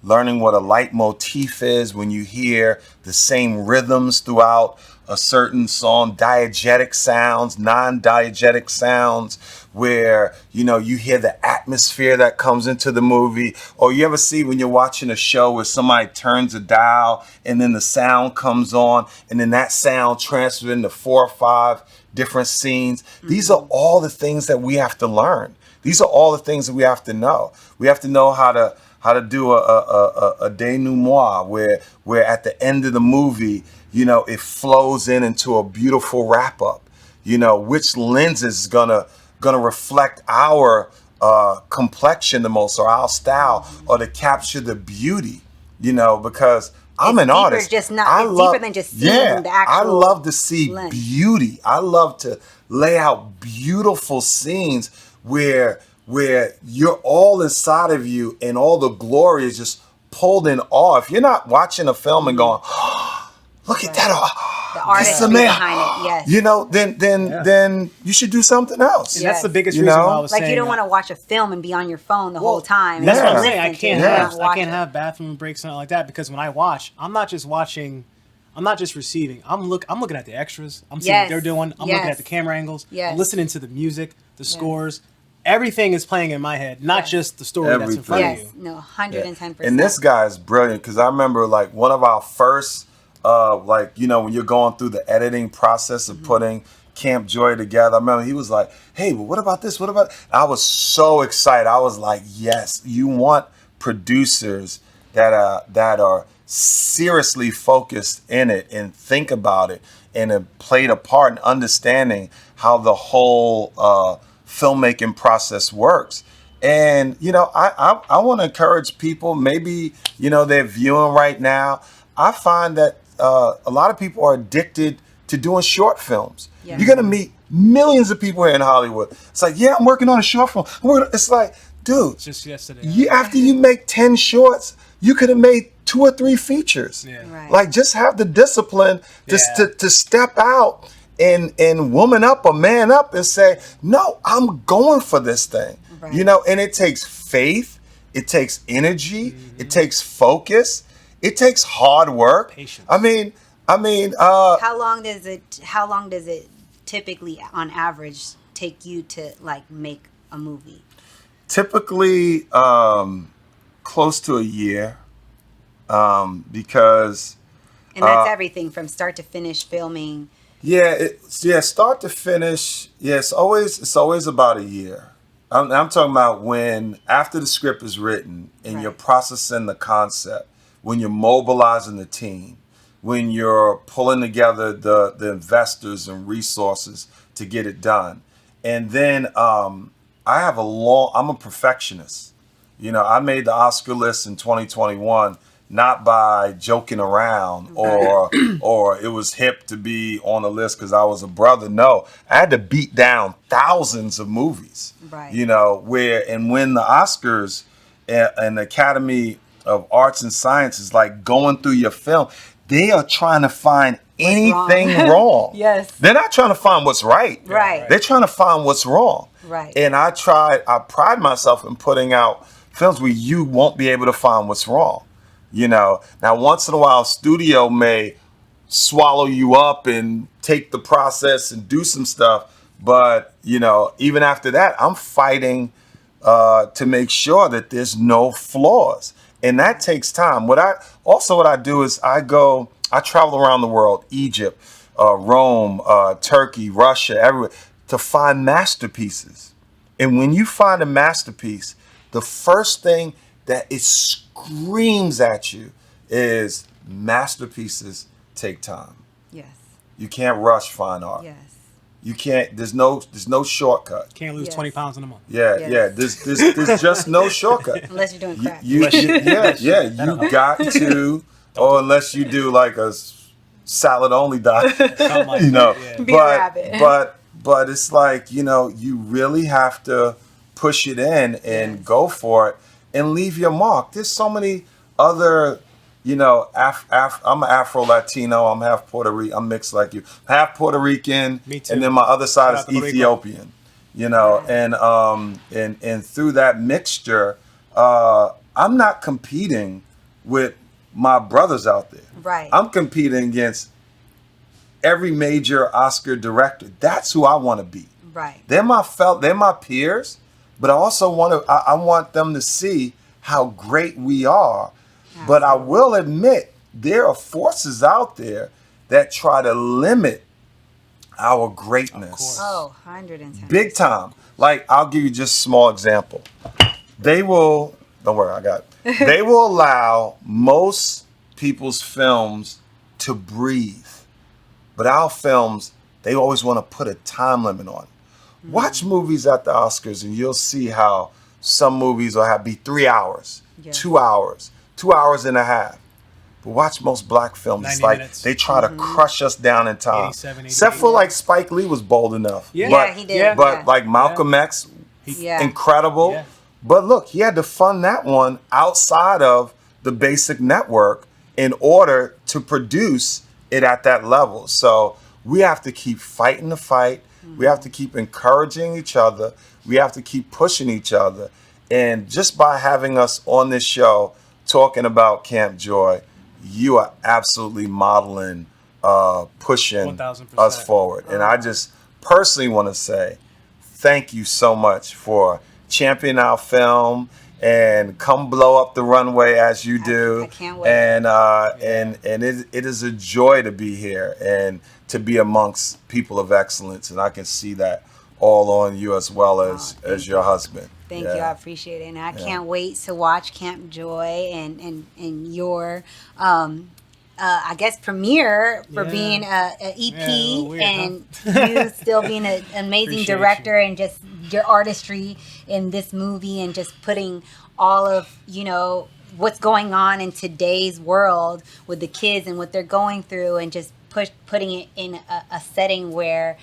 learning what a leitmotif is when you hear the same rhythms throughout a certain song, diegetic sounds, non-diegetic sounds, where you hear the atmosphere that comes into the movie. Or you ever see when you're watching a show where somebody turns a dial and then the sound comes on, and then that sound transfers into 4 or 5 different scenes. These are all the things that we have to learn. These are all the things that we have to know. We have to know how to do a denouement where at the end of the movie, it flows into a beautiful wrap up. Which lens is gonna reflect our complexion the most, or our style, or to capture the beauty. Because I'm an artist. Deeper than just seeing the actual I love to see lens. Beauty. I love to lay out beautiful scenes where you're all inside of you and all the glory is just pulled in awe. If you're not watching a film and going, oh, look at that, the artistry behind it, yes. then you should do something else. And that's the biggest reason why I was saying, you don't want to watch a film and be on your phone the whole time. That's what I'm saying. I can't have bathroom breaks and like that, because when I watch, I'm not just receiving. I'm looking at the extras. I'm seeing what they're doing. I'm looking at the camera angles. Yes. I'm listening to the music, the scores. everything is playing in my head, not just the story that's in front of Yes, you. no, 110%. And this guy is brilliant because I remember like one of our first, like, you know, when you're going through the editing process of putting Camp Joy together, I remember he was like, hey, well, what about this? What about? I was so excited. I was like, yes, you want producers that are seriously focused in it and think about it and have played a part in understanding how the whole filmmaking process works. And, you know, I want to encourage people, maybe, you know, they're viewing right now. I find that a lot of people are addicted to doing short films. Yeah. You're going to meet millions of people here in Hollywood. It's like, yeah, I'm working on a short film. It's like, dude, Just yesterday. after you make 10 shorts, you could have made 2 or 3 features. Yeah. Right. Like, just have the discipline to step out and woman up or man up and say, no, I'm going for this thing. Right. You know, and it takes faith, it takes energy, it takes focus, it takes hard work. Patience. I mean, How long does it typically on average take you to like make a movie? typically close to a year, because And that's everything from start to finish filming. start to finish. Yeah, it's always about a year. I'm talking about when after the script is written and Right. you're processing the concept, when you're mobilizing the team, when you're pulling together the investors and resources to get it done. And then I'm a perfectionist. You know, I made the Oscar list in 2021 not by joking around or it was hip to be on the list because I was a brother. No, I had to beat down thousands of movies. Right. You know, and when the Oscars and the Academy of Arts and Sciences like going through your film, they are trying to find anything wrong. Yes. They're not trying to find what's right. Right. They're trying to find what's wrong. Right. And I pride myself in putting out films where you won't be able to find what's wrong. You know, now once in a while, studio may swallow you up and take the process and do some stuff. But, you know, even after that, I'm fighting to make sure that there's no flaws. And that takes time. What I do is I travel around the world, Egypt, Rome, Turkey, Russia, everywhere, to find masterpieces. And when you find a masterpiece, the first thing that it screams at you is masterpieces take time. Yes. You can't rush fine art. Yes. You can't. There's no shortcut. Can't lose Yes. 20 pounds in a month. Yeah, Yes. yeah. There's just no shortcut. Unless you're doing crack. You got to, or unless you do like a salad only diet, Something like you know. that, yeah. Be a rabbit. But it's like, you know, you really have to push it in and go for it and leave your mark. There's so many other, you know, I'm an Afro-Latino, I'm half Puerto Rican, I'm mixed like you, half Puerto Rican, Me too. and then my other side Shout out to is Puerto Rico. Ethiopian, you know, and through that mixture, I'm not competing with my brothers out there. Right. I'm competing against every major Oscar director. That's who I want to be. Right. They're my peers, but I also I want them to see how great we are. But I will admit there are forces out there that try to limit our greatness. Of course. Oh, 110. Big time. Like, I'll give you just a small example. They will, don't worry, I got it. They will allow most people's films to breathe. But our films, they always want to put a time limit on it. Watch movies at the Oscars and you'll see how some movies will be 3 hours, Yeah. 2 hours, 2 hours and a half. But watch most black films. 90 It's like minutes. they try to crush us down in time. 87, Except for 88. like Spike Lee was bold enough. Yeah. But, Yeah, he did. Yeah. But Yeah. like Malcolm X, Yeah. incredible. Yeah. But look, he had to fund that one outside of the basic network in order to produce it at that level. So we have to keep fighting the fight. We have to keep encouraging each other. We have to keep pushing each other. And just by having us on this show talking about Camp Joy, you are absolutely modeling, pushing 1000%. us forward. And I just personally want to say thank you so much for championing our film and come blow up the runway as you do. I can't wait. And it is a joy to be here and to be amongst people of excellence. And I can see that all on you as well as your husband. Thank you. I appreciate it. And I can't wait to watch Camp Joy and your I guess premiere for being a EP and you still being an amazing director and just your artistry in this movie and just putting all of, what's going on in today's world with the kids and what they're going through and just putting it in a setting where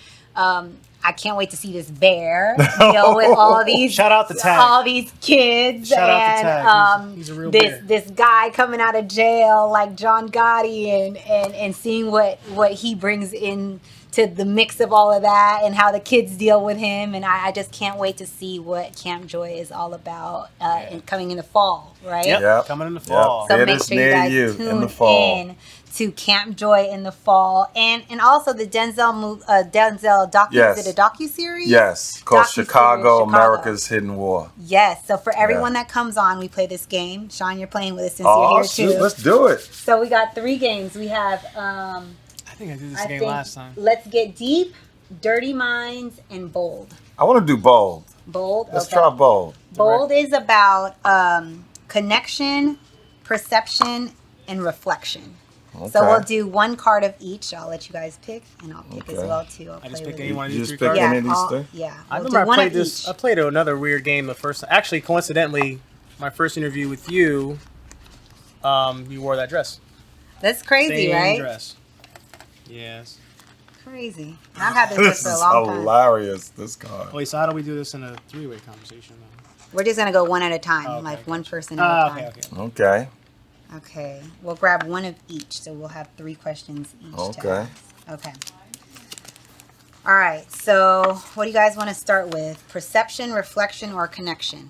I can't wait to see this bear deal with all these shout out to Tag. All these kids shout and out to Tag. He's a real bear. This guy coming out of jail like John Gotti and seeing what he brings in to the mix of all of that and how the kids deal with him, and I just can't wait to see what Camp Joy is all about and coming in the fall, right? Yep. Coming in the fall. So make sure you guys tune in to Camp Joy in the fall, and also the Denzel docu. Is it a docu-series? Yes, called Chicago, America's Hidden War. Yes. So for everyone that comes on, we play this game. Sean, you're playing with us since you're here too. Let's do it. So we got 3 games. We have. I think I did this game last time. Let's Get Deep, Dirty Minds, and Bold. I want to do Bold. Bold? Let's try Bold. Bold is about connection, perception, and reflection. Okay. So we'll do 1 card of each. I'll let you guys pick, and I'll pick as well too. I just pick any one of these 3 cards? Yeah, any of these 3? Yeah. I remember I played this. I played another weird game the first time. Actually, coincidentally, my first interview with you, you wore that dress. That's crazy, Same right? Dress. Yes. Crazy. I've had this for a long time. Hilarious, this card. Wait, so how do we do this in a 3-way conversation? We're just going to go one at a time, like one person at a time. Okay. Okay. We'll grab 1 of each, so we'll have 3 questions each. Okay. Okay. All right. So what do you guys want to start with? Perception, reflection, or connection?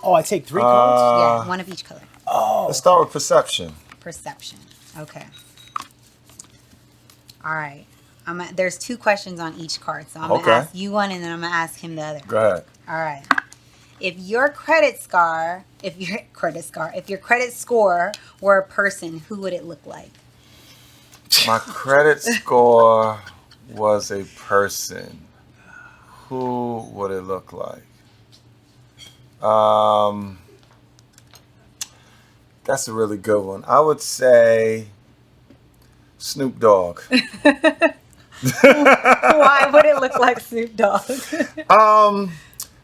Oh, I take 3 cards? Yeah, 1 of each color. Oh. Let's start with perception. Perception. Okay. All right. There's 2 questions on each card, so I'm going to ask you one, and then I'm going to ask him the other. Go ahead. All right. If your credit score were a person, who would it look like? My credit score was a person. Who would it look like? That's a really good one. I would say Snoop Dogg. Why would it look like Snoop Dogg?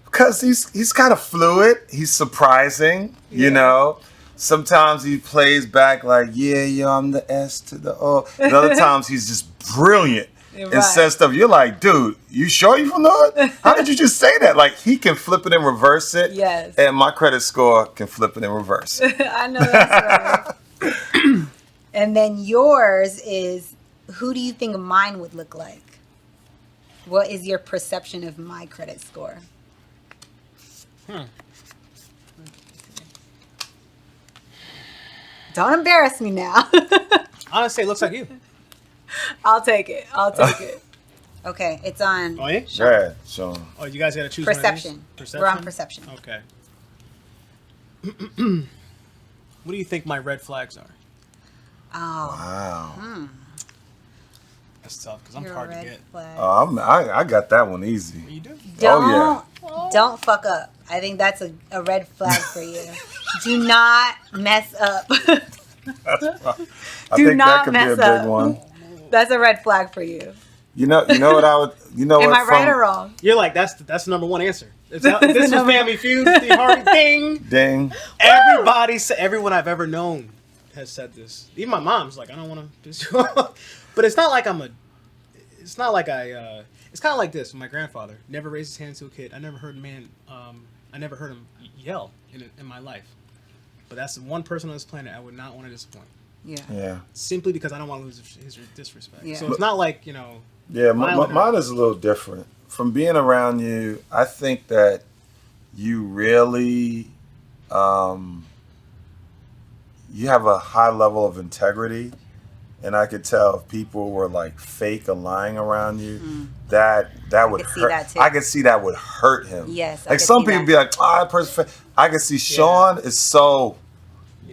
Because he's kind of fluid. He's surprising, you know. Sometimes he plays back like, yeah, I'm the S to the O. And other times he's just brilliant and says stuff. You're like, dude, you sure you from the hood? How did you just say that? Like, he can flip it and reverse it. Yes. And my credit score can flip it and reverse it. I know that's right. And then yours is, who do you think mine would look like? What is your perception of my credit score? Don't embarrass me now. Honestly, it looks like you. I'll take it. Okay, it's on. Oh, yeah? Sure. Sean. Oh, you guys got to choose Perception. One of these? Perception. We're on perception. Okay. What do you think my red flags are? Oh. Wow. That's tough because I'm hard to get. I got that one easy. You do? Don't fuck up. I think that's a red flag for you. Do not mess up. I think that could be a big one. That's a red flag for you. You know what I would. You know Am what? I right or wrong? You're like that's the number 1 answer. This was Family Feud. The hard ding. Ding. Everyone I've ever known has said this. Even my mom's like, I don't want to. But it's not like It's not like It's kind of like this. My grandfather never raised his hand to a kid. I never heard I never heard him yell in my life. But that's the one person on this planet I would not want to disappoint. Yeah. Simply because I don't want to lose his disrespect. Yeah. So it's not like, Yeah, mine is a little different. From being around you, I think that you really, you have a high level of integrity, and I could tell if people were like fake or lying around you, that would could see hurt. that too. I could see that would hurt him. Yes, I like could some see people that. be like, "Oh, that person." I could see Sean is so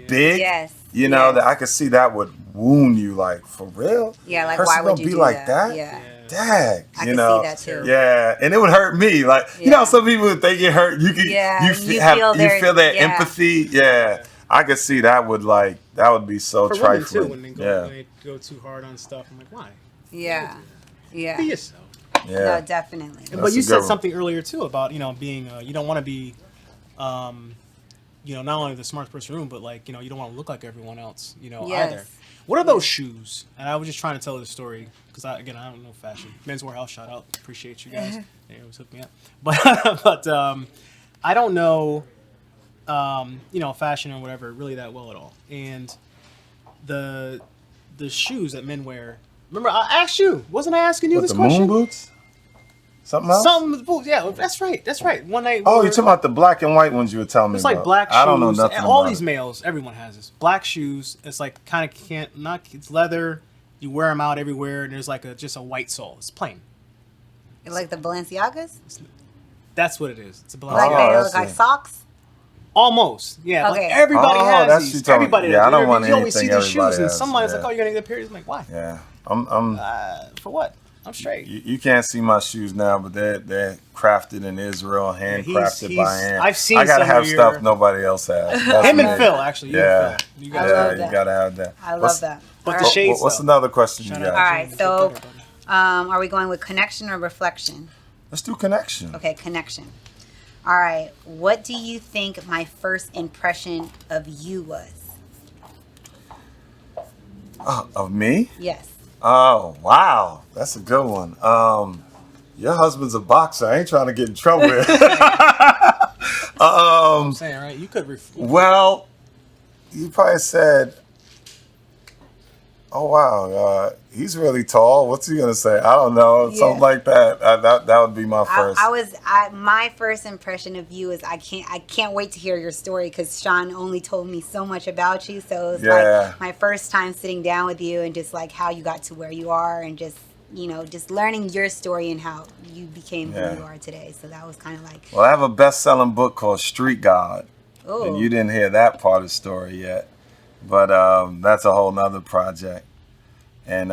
big, Yes, you know, yes. that I could see that would wound you. Like, for real? Yeah, like person why would gonna you be do like that? Yeah. Dag, I you can know, see that too. yeah, and it would hurt me. Like, you know, some people if they get hurt, you can, Yeah, you their feel their empathy. Yeah, I could see that would be so For trifling. women too, when they go too hard on stuff, I'm like, why? Yeah. Yeah. Be yourself. Yeah, No, definitely. But you a good said one. something earlier too about being you don't want to be not only the smartest person in the room, but like you don't want to look like everyone else either. Yes. What are those shoes? And I was just trying to tell this story because I don't know fashion. Men's Warehouse, shout out, appreciate you guys. They always hook me up, but I don't know fashion or whatever really that well at all. And the shoes that men wear. Remember, I asked you. Wasn't I asking you What, this the question? moon boots? Something else? Something with boots. Yeah, that's right. One night. Oh, you're talking about the black and white ones you were telling me It's about. like black shoes. I don't know nothing All about these it. males, everyone has this. Black shoes. It's like it's leather. You wear them out everywhere, and there's like just a white sole. It's plain. Like the Balenciagas? That's what it is. It's a black. Like they that's look like it. socks? Almost. Yeah. Okay. Like everybody Oh, has that's these. you talking- Everybody yeah, does. I don't want You always see anything these shoes, everybody and has, somebody's yeah. like, "Oh, you're gonna get a pair." I'm like, "Why? Yeah, I'm For what? I'm straight." you can't see my shoes now, but they're crafted in Israel, handcrafted by hand. I've seen I gotta some have of stuff your- nobody else has. That's Him me. and Phil, actually. You Yeah, and Phil. You I guys love you that. gotta have that. I love that. But All the right. shades. What's though. another question you Shout got? out. All right, Get so better, buddy. are we going with connection or reflection? Let's do connection. Okay, connection. All right, what do you think my first impression of you was? Of me? Yes. Oh wow, that's a good one. Your husband's a boxer. I ain't trying to get in trouble here. I'm saying, right? You could. Well, you probably said, "Oh wow, he's really tall." What's he gonna say? I don't know, something like that. That would be my first. My first impression of you is I can't wait to hear your story because Sean only told me so much about you. So it was like my first time sitting down with you and just like how you got to where you are and just just learning your story and how you became who you are today. So that was kind of like. Well, I have a best-selling book called Street God, and you didn't hear that part of the story yet, but that's a whole nother project. And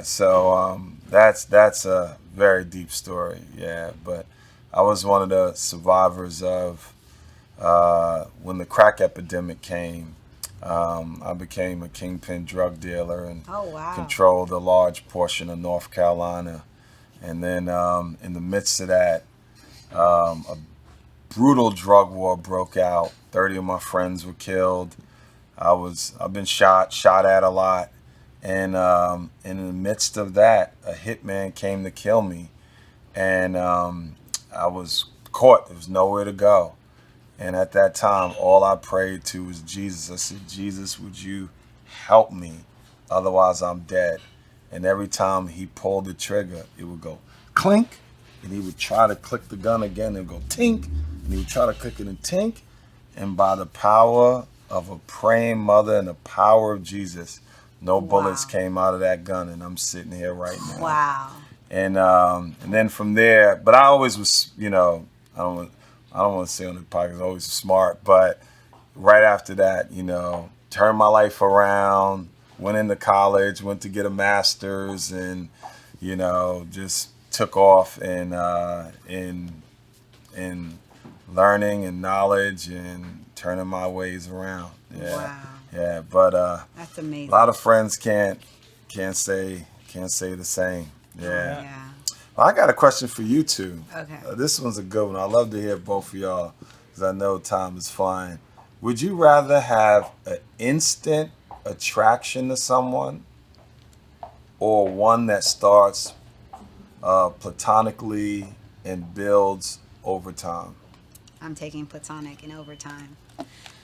so that's a very deep story. Yeah, but I was one of the survivors of when the crack epidemic came. I became a kingpin drug dealer and controlled a large portion of North Carolina. And then in the midst of that, a brutal drug war broke out. 30 of my friends were killed. I've been shot at a lot. And in the midst of that, a hitman came to kill me. And I was caught. There was nowhere to go. And at that time, all I prayed to was Jesus. I said, "Jesus, would you help me? Otherwise, I'm dead." And every time he pulled the trigger, it would go clink. And he would try to click the gun again and go tink. And he would try to click it and tink. And by the power of a praying mother and the power of Jesus, no bullets came out of that gun, and I'm sitting here right now. Wow. And then from there, but I always was, I don't want to say on the podcast, always smart, but right after that, turned my life around, went into college, went to get a master's, and just took off in learning and knowledge and turning my ways around. Yeah. Wow. Yeah, but that's amazing. A lot of friends can't say the same. Yeah. Well, I got a question for you two. Okay. This one's a good one. I love to hear both of y'all because I know time is flying. Would you rather have an instant attraction to someone or one that starts platonically and builds over time? I'm taking platonic and over time.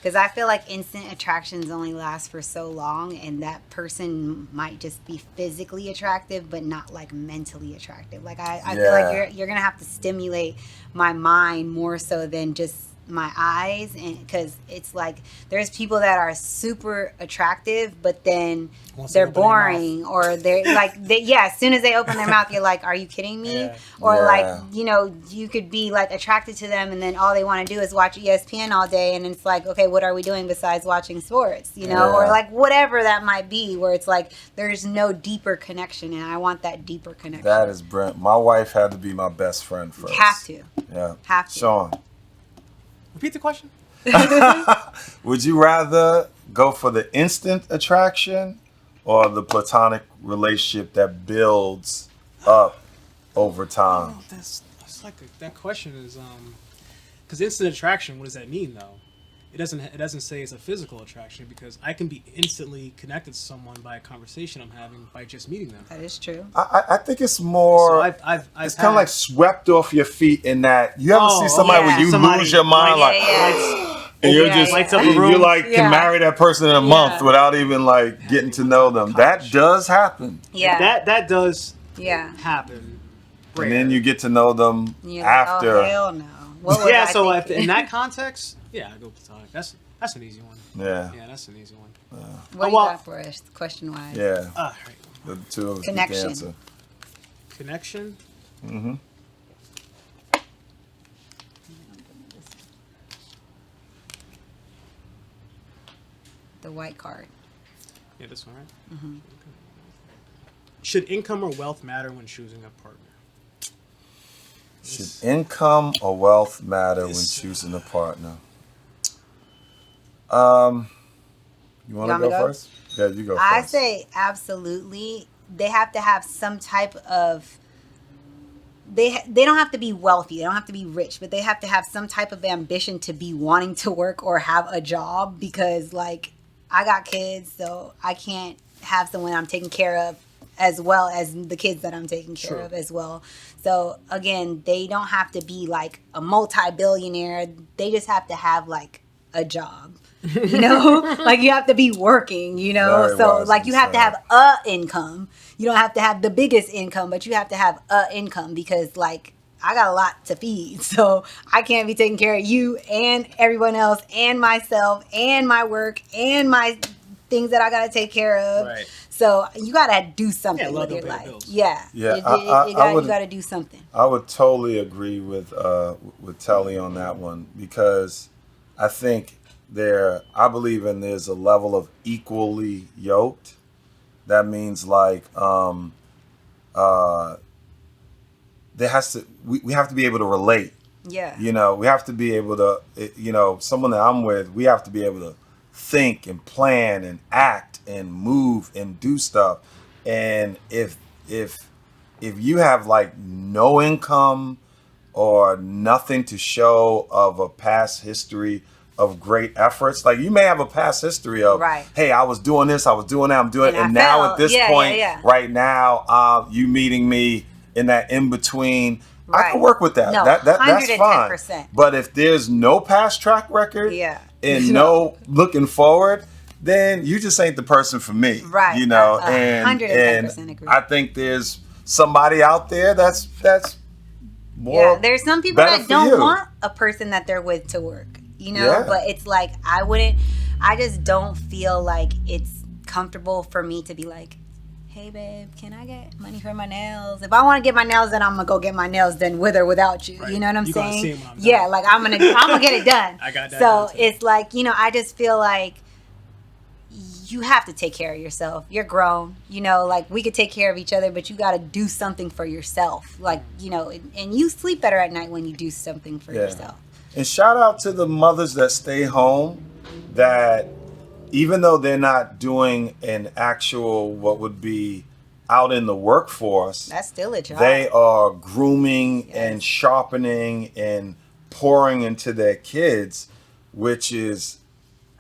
Because I feel like instant attractions only last for so long, and that person might just be physically attractive, but not like mentally attractive. Like I feel like you're gonna have to stimulate my mind more so than just my eyes, and because it's like there's people that are super attractive but then Once they they're open their boring, or they're like yeah, as soon as they open their mouth you're like, are you kidding me? Yeah. Or Yeah. like, you know, you could be like attracted to them and then all they want to do is watch ESPN all day, and it's like, okay, what are we doing besides watching sports, you know? Yeah. Or like whatever that might be, where it's like there's no deeper connection, and I want that deeper connection. That is brilliant. My wife had to be my best friend first. Have to. Yeah. Have to. Sean, Repeat the question. would you rather go for the instant attraction or the platonic relationship that builds up over time? Oh, that's like that question is because instant attraction. What does that mean though? It doesn't say it's a physical attraction, because I can be instantly connected to someone by a conversation I'm having by just meeting them. That is true. I think it's more. So I've it's kind of like swept off your feet in that you ever see somebody yeah. when you Somebody lose your mind, Yeah, like, yeah. and you're Yeah, just yeah. Lights up a room. you like Yeah. can marry that person in a month Yeah. without even like getting to know them. That does happen, Yeah. That does Yeah. happen. and then you get to know them You're after. Like, oh, hell no. What was Yeah, I so thinking? in that context, yeah, I go platonic. That's an easy one. Yeah, Yeah, that's an easy one. What you well- got for us, question-wise? yeah. All right. The two of us Connection. can answer. Connection. Mm-hmm. The white card. Yeah, this one, right? Mm-hmm. Should income or wealth matter when choosing a partner? Should income or wealth matter when This- choosing a partner? You want You to want me go to go? first? Yeah, you go I first. say absolutely. They have to have some type of. They don't have to be wealthy. They don't have to be rich, but they have to have some type of ambition to be wanting to work or have a job. Because like, I got kids, so I can't have someone I'm taking care of as well as the kids that I'm taking care True. of as well. So again, they don't have to be like a multi-billionaire. They just have to have like a job. You know, like you have to be working, you know, Very so wisely like you have to said. have a income. You don't have to have the biggest income, but you have to have a income, because like I got a lot to feed. So I can't be taking care of you and everyone else and myself and my work and my things that I got to take care of. Right. So you got to do something Yeah, love with your don't pay the life. bills. Yeah. Yeah, You would- got to do something. I would totally agree with Telly on that one, because I think I believe there's a level of equally yoked. That means like there has to we have to be able to relate. Yeah. You know, we have to be able to, you know, someone that I'm with, we have to be able to think and plan and act and move and do stuff. And if you have like no income or nothing to show of a past history of great efforts, like you may have a past history of, Right. hey, I was doing this, I was doing that, I'm doing it. And I And now fell. at this Yeah, point, yeah. right now, you meeting me in that in between, I Right. can work with that. No, That's fine. 110%. But if there's no past track record, Yeah. and no looking forward, then you just ain't the person for me. Right. You know, 110% and agree. I think there's somebody out there that's more. Yeah, there's some people better that for don't you. want a person that they're with to work, you know? Yeah. But it's like, I just don't feel like it's comfortable for me to be like, hey, babe, can I get money for my nails? If I want to get my nails done, I'm going to go get my nails done with or without you. Right. You know what I'm You gonna see saying? 'em when I'm Yeah, done. like I'm going to get it done. I got that So done too. it's like, you know, I just feel like you have to take care of yourself. You're grown, you know, like we could take care of each other, but you got to do something for yourself. Like, you know, and you sleep better at night when you do something for Yeah. yourself. And shout out to the mothers that stay home, that even though they're not doing an actual what would be out in the workforce, That's still a job. they are grooming Yes. and sharpening and pouring into their kids, which is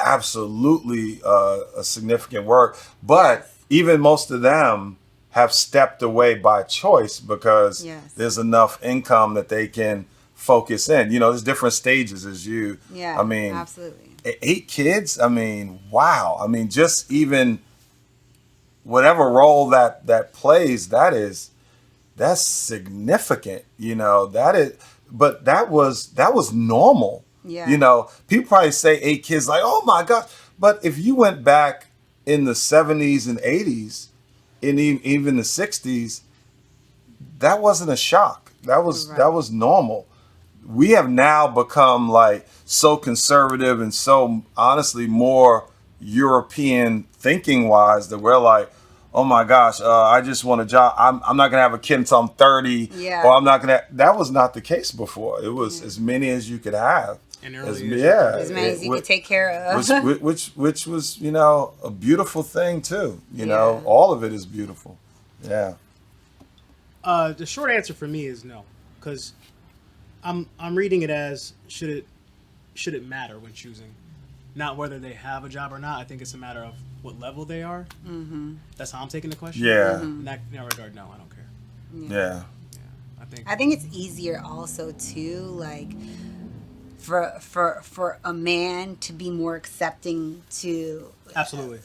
absolutely a significant work. But Yes. even most of them have stepped away by choice, because Yes. there's enough income that they can focus in. You know, there's different stages as you. Yeah, I mean, absolutely. 8 kids. I mean, wow. I mean, just even whatever role that plays, that's significant. You know, but that was normal Yeah. You know, people probably say 8 kids like, oh my God. But if you went back in the 70s and 80s, and even the 60s, that wasn't a shock. That was normal. We have now become like so conservative and so honestly more European thinking wise that we're like, oh my gosh, I just want a job. I'm not gonna have a kid until I'm 30, Yeah. or I'm not gonna. That was not the case before. It was as many as you could have, And as many as you could take care of. which was, you know, a beautiful thing too. You know, all of it is beautiful. Yeah. The short answer for me is no, because I'm reading it as should it matter when choosing, not whether they have a job or not. I think it's a matter of what level they are. Mm-hmm. That's how I'm taking the question. Yeah. In that regard, no, I don't care. Yeah. I think it's easier also too, like for a man to be more accepting to Absolutely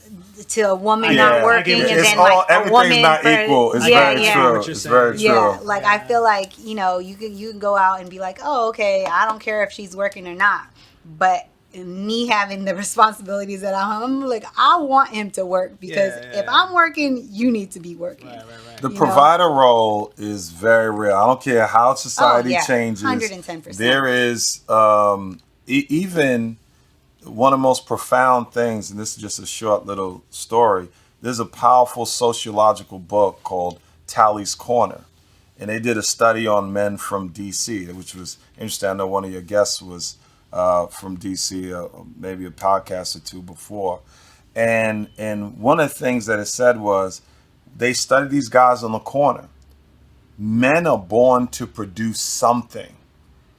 to a woman not working, and then like a woman not equal. It's very true. It's very true. Yeah, like I feel like, you know, you can go out and be like, oh, okay, I don't care if she's working or not, but me having the responsibilities that I'm like, I want him to work because if I'm working, you need to be working. Right. The provider role is very real. I don't care how society changes. 110%. There is even one of the most profound things, and this is just a short little story. There's a powerful sociological book called Tally's Corner, and they did a study on men from DC, which was interesting. I know one of your guests was from DC, maybe a podcast or two before, and one of the things that it said was they studied these guys on the corner. Men are born to produce something,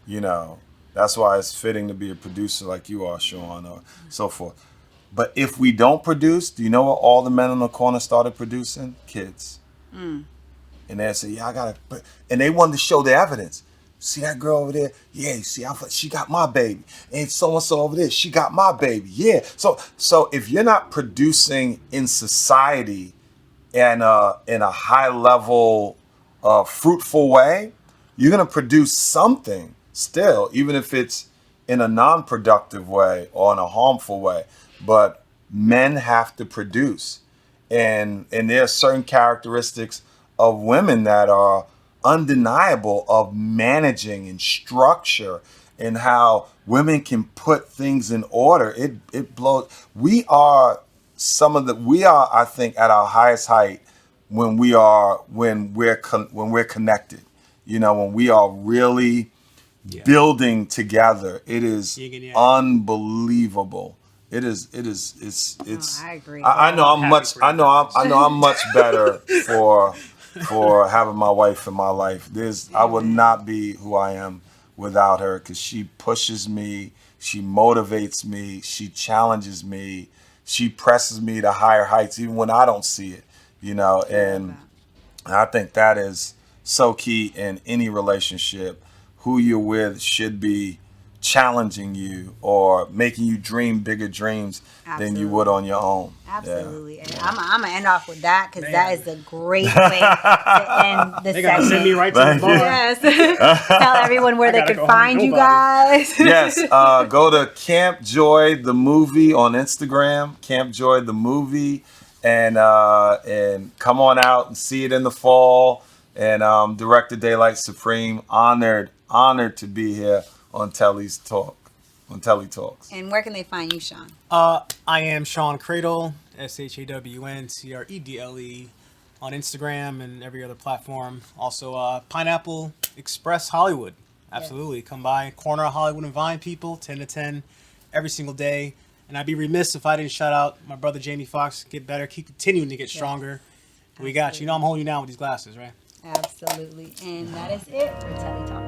you know. That's why it's fitting to be a producer like you are, Sean, or so forth. But if we don't produce, do you know what all the men on the corner started producing? Kids. And they say, yeah, I got to. And they wanted to show the evidence. See that girl over there? Yeah, you see, she got my baby. And so-and-so over there, she got my baby. Yeah. So if you're not producing in society in a high level, fruitful way, you're going to produce something still, even if it's in a non-productive way or in a harmful way. But men have to produce. And there are certain characteristics of women that are undeniable of managing and structure and how women can put things in order. It blows. We are, I think, at our highest height when we're connected. You know, when we are really building together. It is unbelievable. It's I agree. I know I'm much better for having my wife in my life. I would not be who I am without her, because she pushes me, she motivates me, she challenges me, she presses me to higher heights even when I don't see it, you know. And I think that is so key in any relationship. Who you're with should be challenging you or making you dream bigger dreams than you would on your own. Absolutely. Yeah. And I'm going to end off with that, because that is a great way to end the They segment. gotta send me right to the bar. Yes. Tell everyone where they can find you guys. Yes. Go to Camp Joy the Movie on Instagram, Camp Joy the Movie, and come on out and see it in the fall. And Director Daylight Supreme, honored to be here on Telly Talks. And where can they find you, Sean? I am Sean Cradle, ShawnCredle, on Instagram and every other platform. Also, Pineapple Express Hollywood. Absolutely. Yes. Come by, corner of Hollywood and Vine, people, 10 to 10 every single day. And I'd be remiss if I didn't shout out my brother Jamie Foxx. Get better, keep continuing to get stronger. Yes. We got you. You know I'm holding you down with these glasses, right? Absolutely. And that is it for Telly Talks.